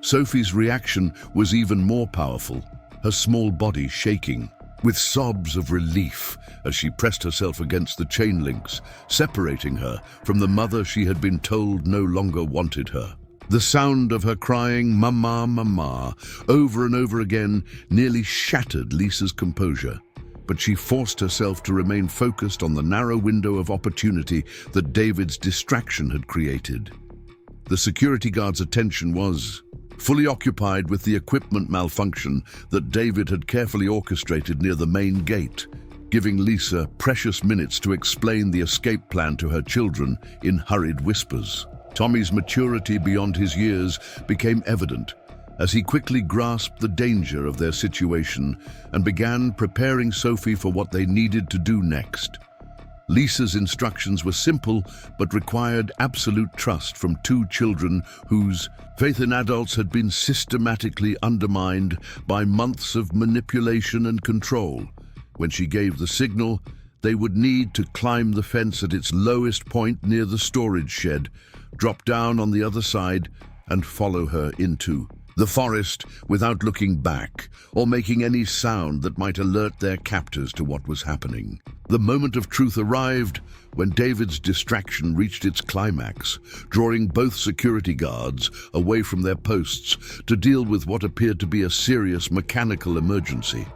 Sophie's reaction was even more powerful, her small body shaking, with sobs of relief as she pressed herself against the chain links, separating her from the mother she had been told no longer wanted her. The sound of her crying "Mama, Mama" over and over again nearly shattered Lisa's composure, but she forced herself to remain focused on the narrow window of opportunity that David's distraction had created. The security guard's attention was fully occupied with the equipment malfunction that David had carefully orchestrated near the main gate, giving Lisa precious minutes to explain the escape plan to her children in hurried whispers. Tommy's maturity beyond his years became evident as he quickly grasped the danger of their situation and began preparing Sophie for what they needed to do next. Lisa's instructions were simple but required absolute trust from two children whose faith in adults had been systematically undermined by months of manipulation and control. When she gave the signal, they would need to climb the fence at its lowest point near the storage shed, drop down on the other side, and follow her into the forest without looking back or making any sound that might alert their captors to what was happening. The moment of truth arrived when David's distraction reached its climax, drawing both security guards away from their posts to deal with what appeared to be a serious mechanical emergency.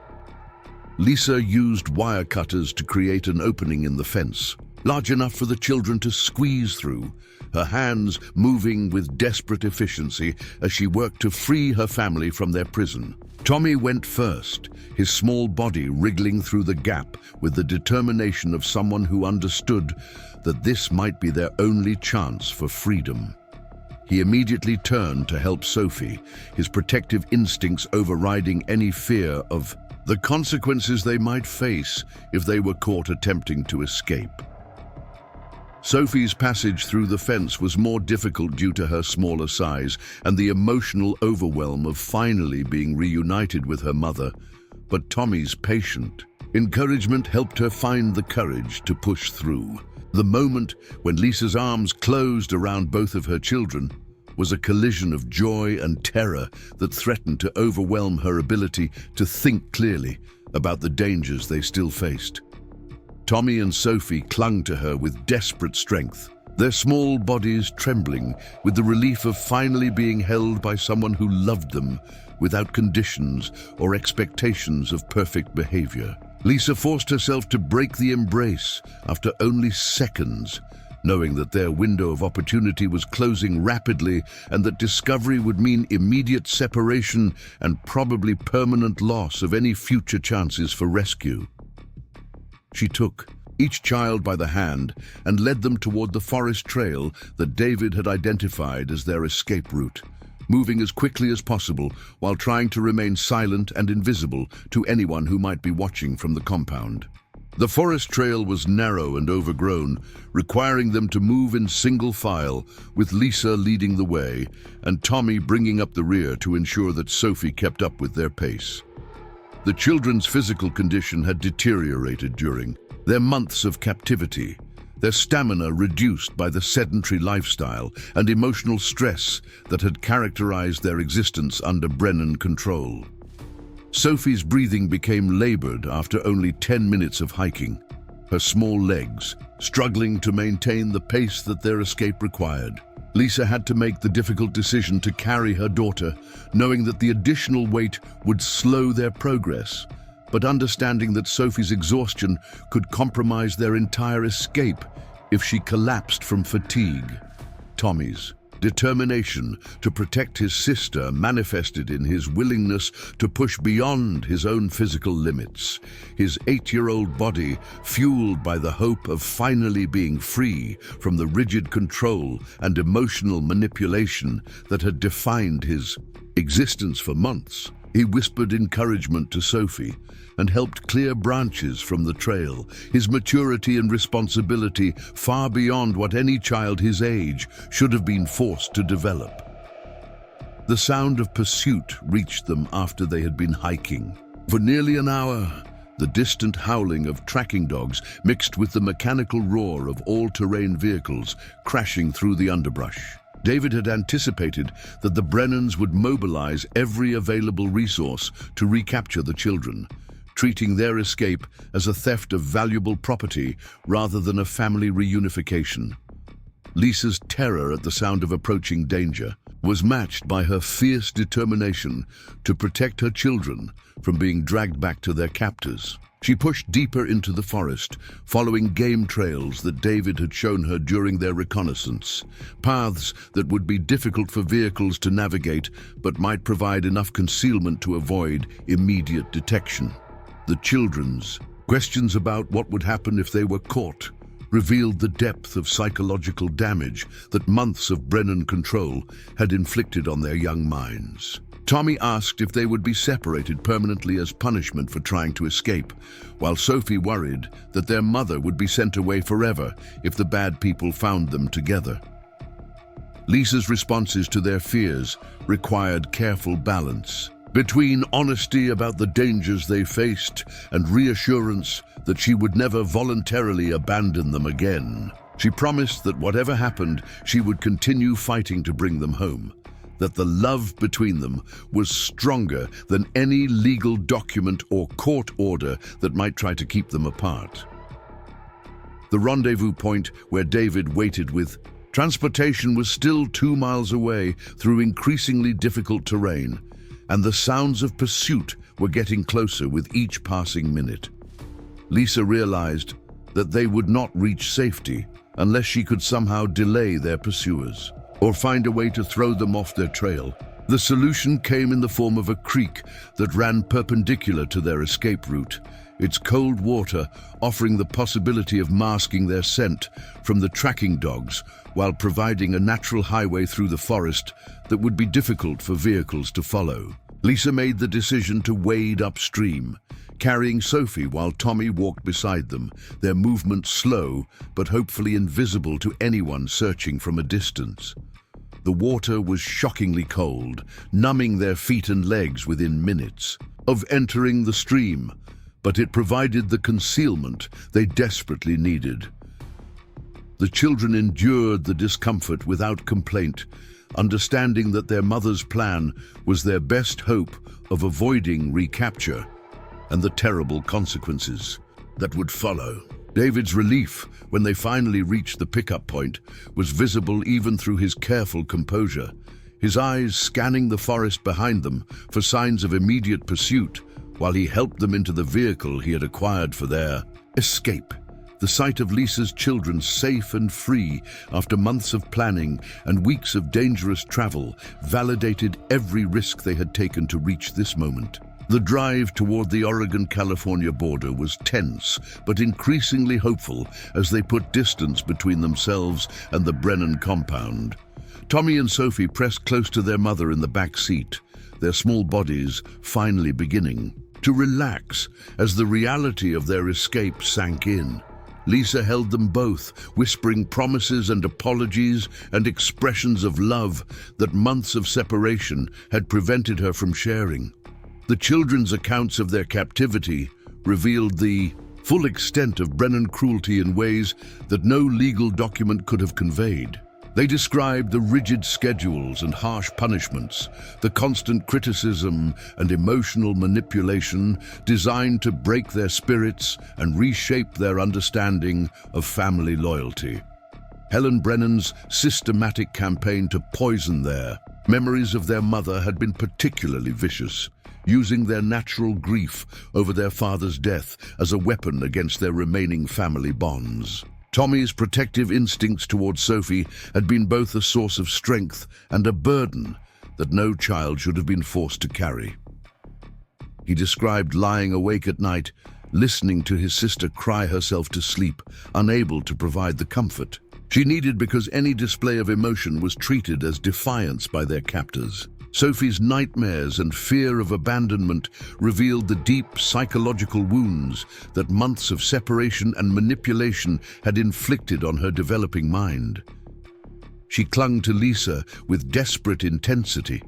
Lisa used wire cutters to create an opening in the fence, large enough for the children to squeeze through, her hands moving with desperate efficiency as she worked to free her family from their prison. Tommy went first, his small body wriggling through the gap with the determination of someone who understood that this might be their only chance for freedom. He immediately turned to help Sophie, his protective instincts overriding any fear of the consequences they might face if they were caught attempting to escape. Sophie's passage through the fence was more difficult due to her smaller size and the emotional overwhelm of finally being reunited with her mother, but Tommy's patient encouragement helped her find the courage to push through. The moment when Lisa's arms closed around both of her children was a collision of joy and terror that threatened to overwhelm her ability to think clearly about the dangers they still faced. Tommy and Sophie clung to her with desperate strength, their small bodies trembling with the relief of finally being held by someone who loved them without conditions or expectations of perfect behavior. Lisa forced herself to break the embrace after only seconds, knowing that their window of opportunity was closing rapidly and that discovery would mean immediate separation and probably permanent loss of any future chances for rescue. She took each child by the hand and led them toward the forest trail that David had identified as their escape route, moving as quickly as possible while trying to remain silent and invisible to anyone who might be watching from the compound. The forest trail was narrow and overgrown, requiring them to move in single file, with Lisa leading the way and Tommy bringing up the rear to ensure that Sophie kept up with their pace. The children's physical condition had deteriorated during their months of captivity, their stamina reduced by the sedentary lifestyle and emotional stress that had characterized their existence under Brennan control. Sophie's breathing became labored after only 10 minutes of hiking, her small legs struggling to maintain the pace that their escape required. Lisa had to make the difficult decision to carry her daughter, knowing that the additional weight would slow their progress, but understanding that Sophie's exhaustion could compromise their entire escape if she collapsed from fatigue. Tommy's determination to protect his sister manifested in his willingness to push beyond his own physical limits, his 8-year-old body fueled by the hope of finally being free from the rigid control and emotional manipulation that had defined his existence for months. He whispered encouragement to Sophie and helped clear branches from the trail, his maturity and responsibility far beyond what any child his age should have been forced to develop. The sound of pursuit reached them after they had been hiking. For nearly an hour, the distant howling of tracking dogs mixed with the mechanical roar of all-terrain vehicles crashing through the underbrush. David had anticipated that the Brennans would mobilize every available resource to recapture the children, treating their escape as a theft of valuable property rather than a family reunification. Lisa's terror at the sound of approaching danger was matched by her fierce determination to protect her children from being dragged back to their captors. She pushed deeper into the forest, following game trails that David had shown her during their reconnaissance, paths that would be difficult for vehicles to navigate but might provide enough concealment to avoid immediate detection. The children's questions about what would happen if they were caught revealed the depth of psychological damage that months of Brennan control had inflicted on their young minds. Tommy asked if they would be separated permanently as punishment for trying to escape, while Sophie worried that their mother would be sent away forever if the bad people found them together. Lisa's responses to their fears required careful balance between honesty about the dangers they faced and reassurance that she would never voluntarily abandon them again. She promised that whatever happened, she would continue fighting to bring them home, that the love between them was stronger than any legal document or court order that might try to keep them apart. The rendezvous point where David waited with transportation was still 2 miles away through increasingly difficult terrain, and the sounds of pursuit were getting closer with each passing minute. Lisa realized that they would not reach safety unless she could somehow delay their pursuers or find a way to throw them off their trail. The solution came in the form of a creek that ran perpendicular to their escape route, its cold water offering the possibility of masking their scent from the tracking dogs while providing a natural highway through the forest that would be difficult for vehicles to follow. Lisa made the decision to wade upstream, carrying Sophie while Tommy walked beside them, their movement slow but hopefully invisible to anyone searching from a distance. The water was shockingly cold, numbing their feet and legs within minutes of entering the stream, but it provided the concealment they desperately needed. The children endured the discomfort without complaint, understanding that their mother's plan was their best hope of avoiding recapture and the terrible consequences that would follow. David's relief when they finally reached the pickup point was visible even through his careful composure, his eyes scanning the forest behind them for signs of immediate pursuit while he helped them into the vehicle he had acquired for their escape. The sight of Lisa's children safe and free after months of planning and weeks of dangerous travel validated every risk they had taken to reach this moment. The drive toward the Oregon-California border was tense, but increasingly hopeful as they put distance between themselves and the Brennan compound. Tommy and Sophie pressed close to their mother in the back seat, their small bodies finally beginning to relax as the reality of their escape sank in. Lisa held them both, whispering promises and apologies and expressions of love that months of separation had prevented her from sharing. The children's accounts of their captivity revealed the full extent of Brennan cruelty in ways that no legal document could have conveyed. They described the rigid schedules and harsh punishments, the constant criticism and emotional manipulation designed to break their spirits and reshape their understanding of family loyalty. Helen Brennan's systematic campaign to poison their memories of their mother had been particularly vicious, using their natural grief over their father's death as a weapon against their remaining family bonds. Tommy's protective instincts towards Sophie had been both a source of strength and a burden that no child should have been forced to carry. He described lying awake at night, listening to his sister cry herself to sleep, unable to provide the comfort she needed because any display of emotion was treated as defiance by their captors. Sophie's nightmares and fear of abandonment revealed the deep psychological wounds that months of separation and manipulation had inflicted on her developing mind. She clung to Lisa with desperate intensity,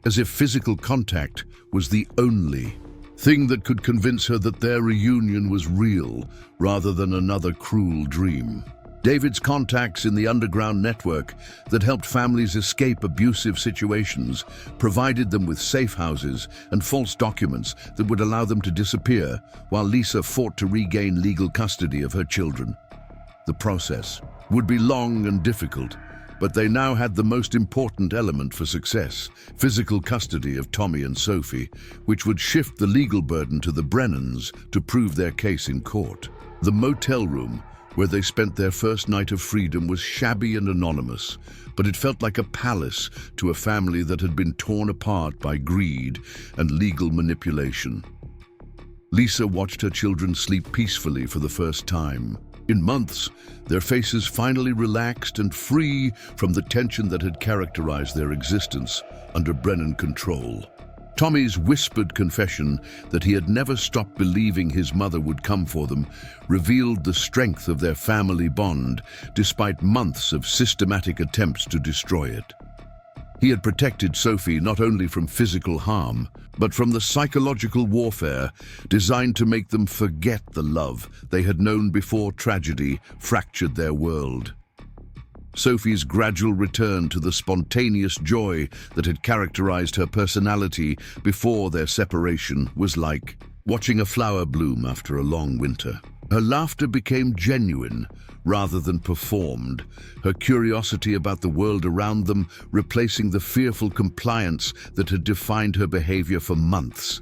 as if physical contact was the only thing that could convince her that their reunion was real rather than another cruel dream. David's contacts in the underground network that helped families escape abusive situations provided them with safe houses and false documents that would allow them to disappear, while Lisa fought to regain legal custody of her children. The process would be long and difficult, but they now had the most important element for success: physical custody of Tommy and Sophie, which would shift the legal burden to the Brennans to prove their case in court. The motel room where they spent their first night of freedom was shabby and anonymous, but it felt like a palace to a family that had been torn apart by greed and legal manipulation. Lisa watched her children sleep peacefully for the first time, In months, their faces finally relaxed and free from the tension that had characterized their existence under Brennan control. Tommy's whispered confession that he had never stopped believing his mother would come for them revealed the strength of their family bond despite months of systematic attempts to destroy it. He had protected Sophie not only from physical harm, but from the psychological warfare designed to make them forget the love they had known before tragedy fractured their world. Sophie's gradual return to the spontaneous joy that had characterized her personality before their separation was like watching a flower bloom after a long winter. Her laughter became genuine rather than performed, her curiosity about the world around them replacing the fearful compliance that had defined her behavior for months.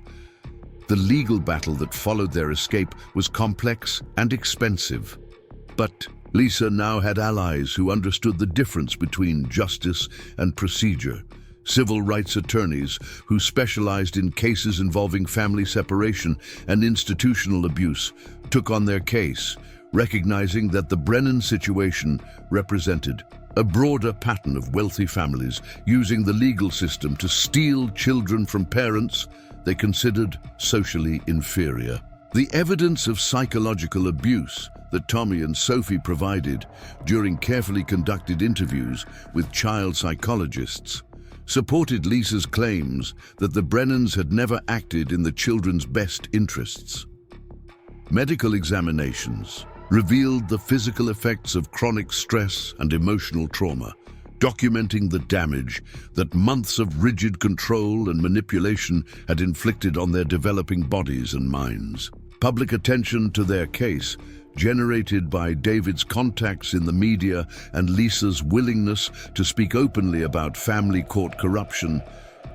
The legal battle that followed their escape was complex and expensive, but Lisa now had allies who understood the difference between justice and procedure. Civil rights attorneys who specialized in cases involving family separation and institutional abuse took on their case, recognizing that the Brennan situation represented a broader pattern of wealthy families using the legal system to steal children from parents they considered socially inferior. The evidence of psychological abuse that Tommy and Sophie provided during carefully conducted interviews with child psychologists supported Lisa's claims that the Brennans had never acted in the children's best interests. Medical examinations revealed the physical effects of chronic stress and emotional trauma, documenting the damage that months of rigid control and manipulation had inflicted on their developing bodies and minds. Public attention to their case, generated by David's contacts in the media and Lisa's willingness to speak openly about family court corruption,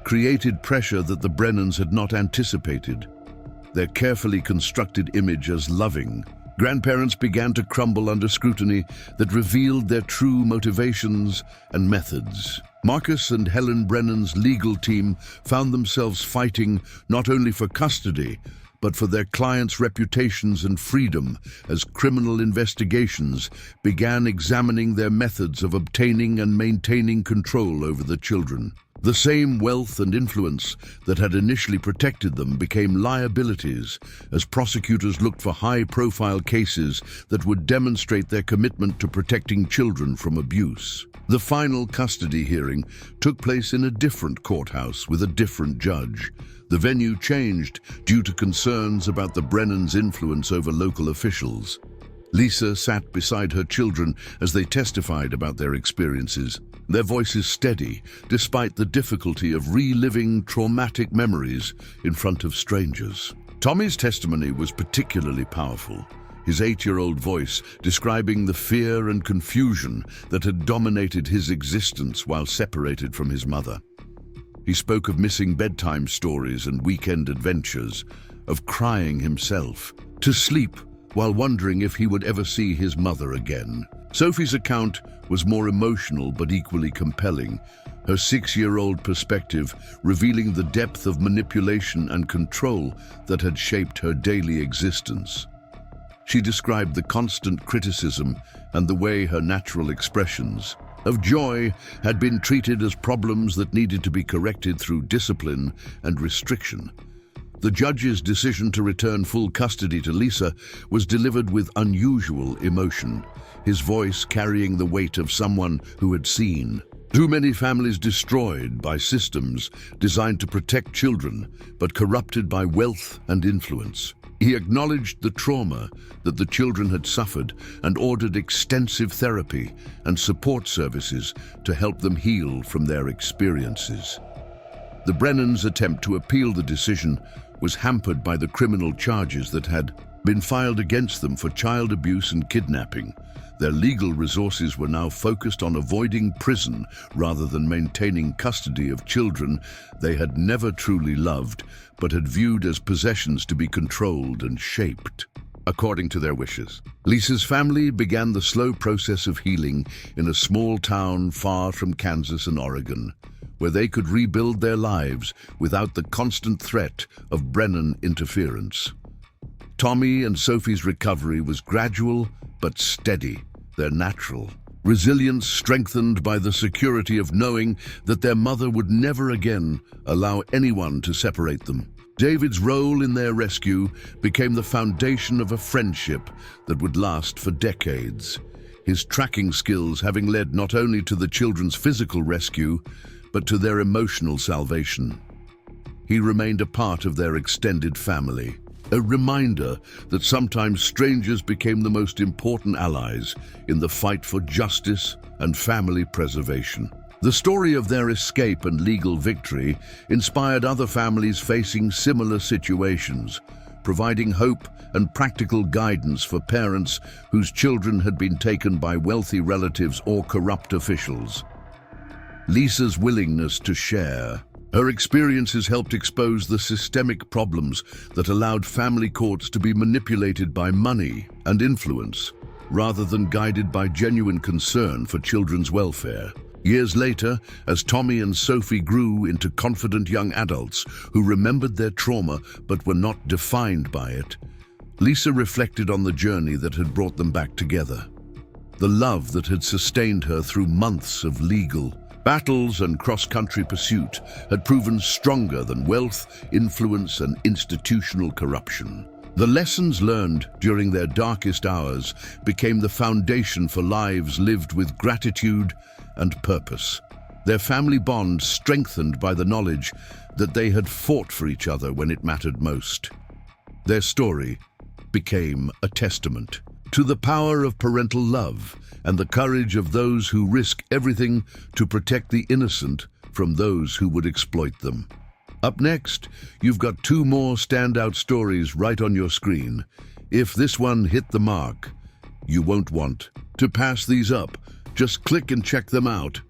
created pressure that the Brennans had not anticipated. Their carefully constructed image as loving grandparents began to crumble under scrutiny that revealed their true motivations and methods. Marcus and Helen Brennan's legal team found themselves fighting not only for custody, but for their clients' reputations and freedom as criminal investigations began examining their methods of obtaining and maintaining control over the children. The same wealth and influence that had initially protected them became liabilities as prosecutors looked for high-profile cases that would demonstrate their commitment to protecting children from abuse. The final custody hearing took place in a different courthouse with a different judge. The venue changed due to concerns about the Brennans' influence over local officials. Lisa sat beside her children as they testified about their experiences, their voices steady despite the difficulty of reliving traumatic memories in front of strangers. Tommy's testimony was particularly powerful, his 8-year-old voice describing the fear and confusion that had dominated his existence while separated from his mother. He spoke of missing bedtime stories and weekend adventures, of crying himself, to sleep while wondering if he would ever see his mother again. Sophie's account was more emotional but equally compelling, her 6-year-old perspective revealing the depth of manipulation and control that had shaped her daily existence. She described the constant criticism and the way her natural expressions of joy had been treated as problems that needed to be corrected through discipline and restriction. The judge's decision to return full custody to Lisa was delivered with unusual emotion, his voice carrying the weight of someone who had seen too many families destroyed by systems designed to protect children, but corrupted by wealth and influence. He acknowledged the trauma that the children had suffered and ordered extensive therapy and support services to help them heal from their experiences. The Brennans' attempt to appeal the decision was hampered by the criminal charges that had been filed against them for child abuse and kidnapping. Their legal resources were now focused on avoiding prison rather than maintaining custody of children they had never truly loved, but had viewed as possessions to be controlled and shaped according to their wishes. Lisa's family began the slow process of healing in a small town far from Kansas and Oregon, where they could rebuild their lives without the constant threat of Brennan interference. Tommy and Sophie's recovery was gradual but steady. They're natural. Resilience strengthened by the security of knowing that their mother would never again allow anyone to separate them. David's role in their rescue became the foundation of a friendship that would last for decades. His tracking skills having led not only to the children's physical rescue, but to their emotional salvation. He remained a part of their extended family, a reminder that sometimes strangers became the most important allies in the fight for justice and family preservation. The story of their escape and legal victory inspired other families facing similar situations, providing hope and practical guidance for parents whose children had been taken by wealthy relatives or corrupt officials. Lisa's willingness to share. Her experiences helped expose the systemic problems that allowed family courts to be manipulated by money and influence, rather than guided by genuine concern for children's welfare. Years later, as Tommy and Sophie grew into confident young adults who remembered their trauma but were not defined by it, Lisa reflected on the journey that had brought them back together. The love that had sustained her through months of legal battles and cross-country pursuit had proven stronger than wealth, influence, and institutional corruption. The lessons learned during their darkest hours became the foundation for lives lived with gratitude and purpose. Their family bond strengthened by the knowledge that they had fought for each other when it mattered most. Their story became a testament to the power of parental love and the courage of those who risk everything to protect the innocent from those who would exploit them. Up next, you've got two more standout stories right on your screen. If this one hit the mark, you won't want to pass these up. Just click and check them out.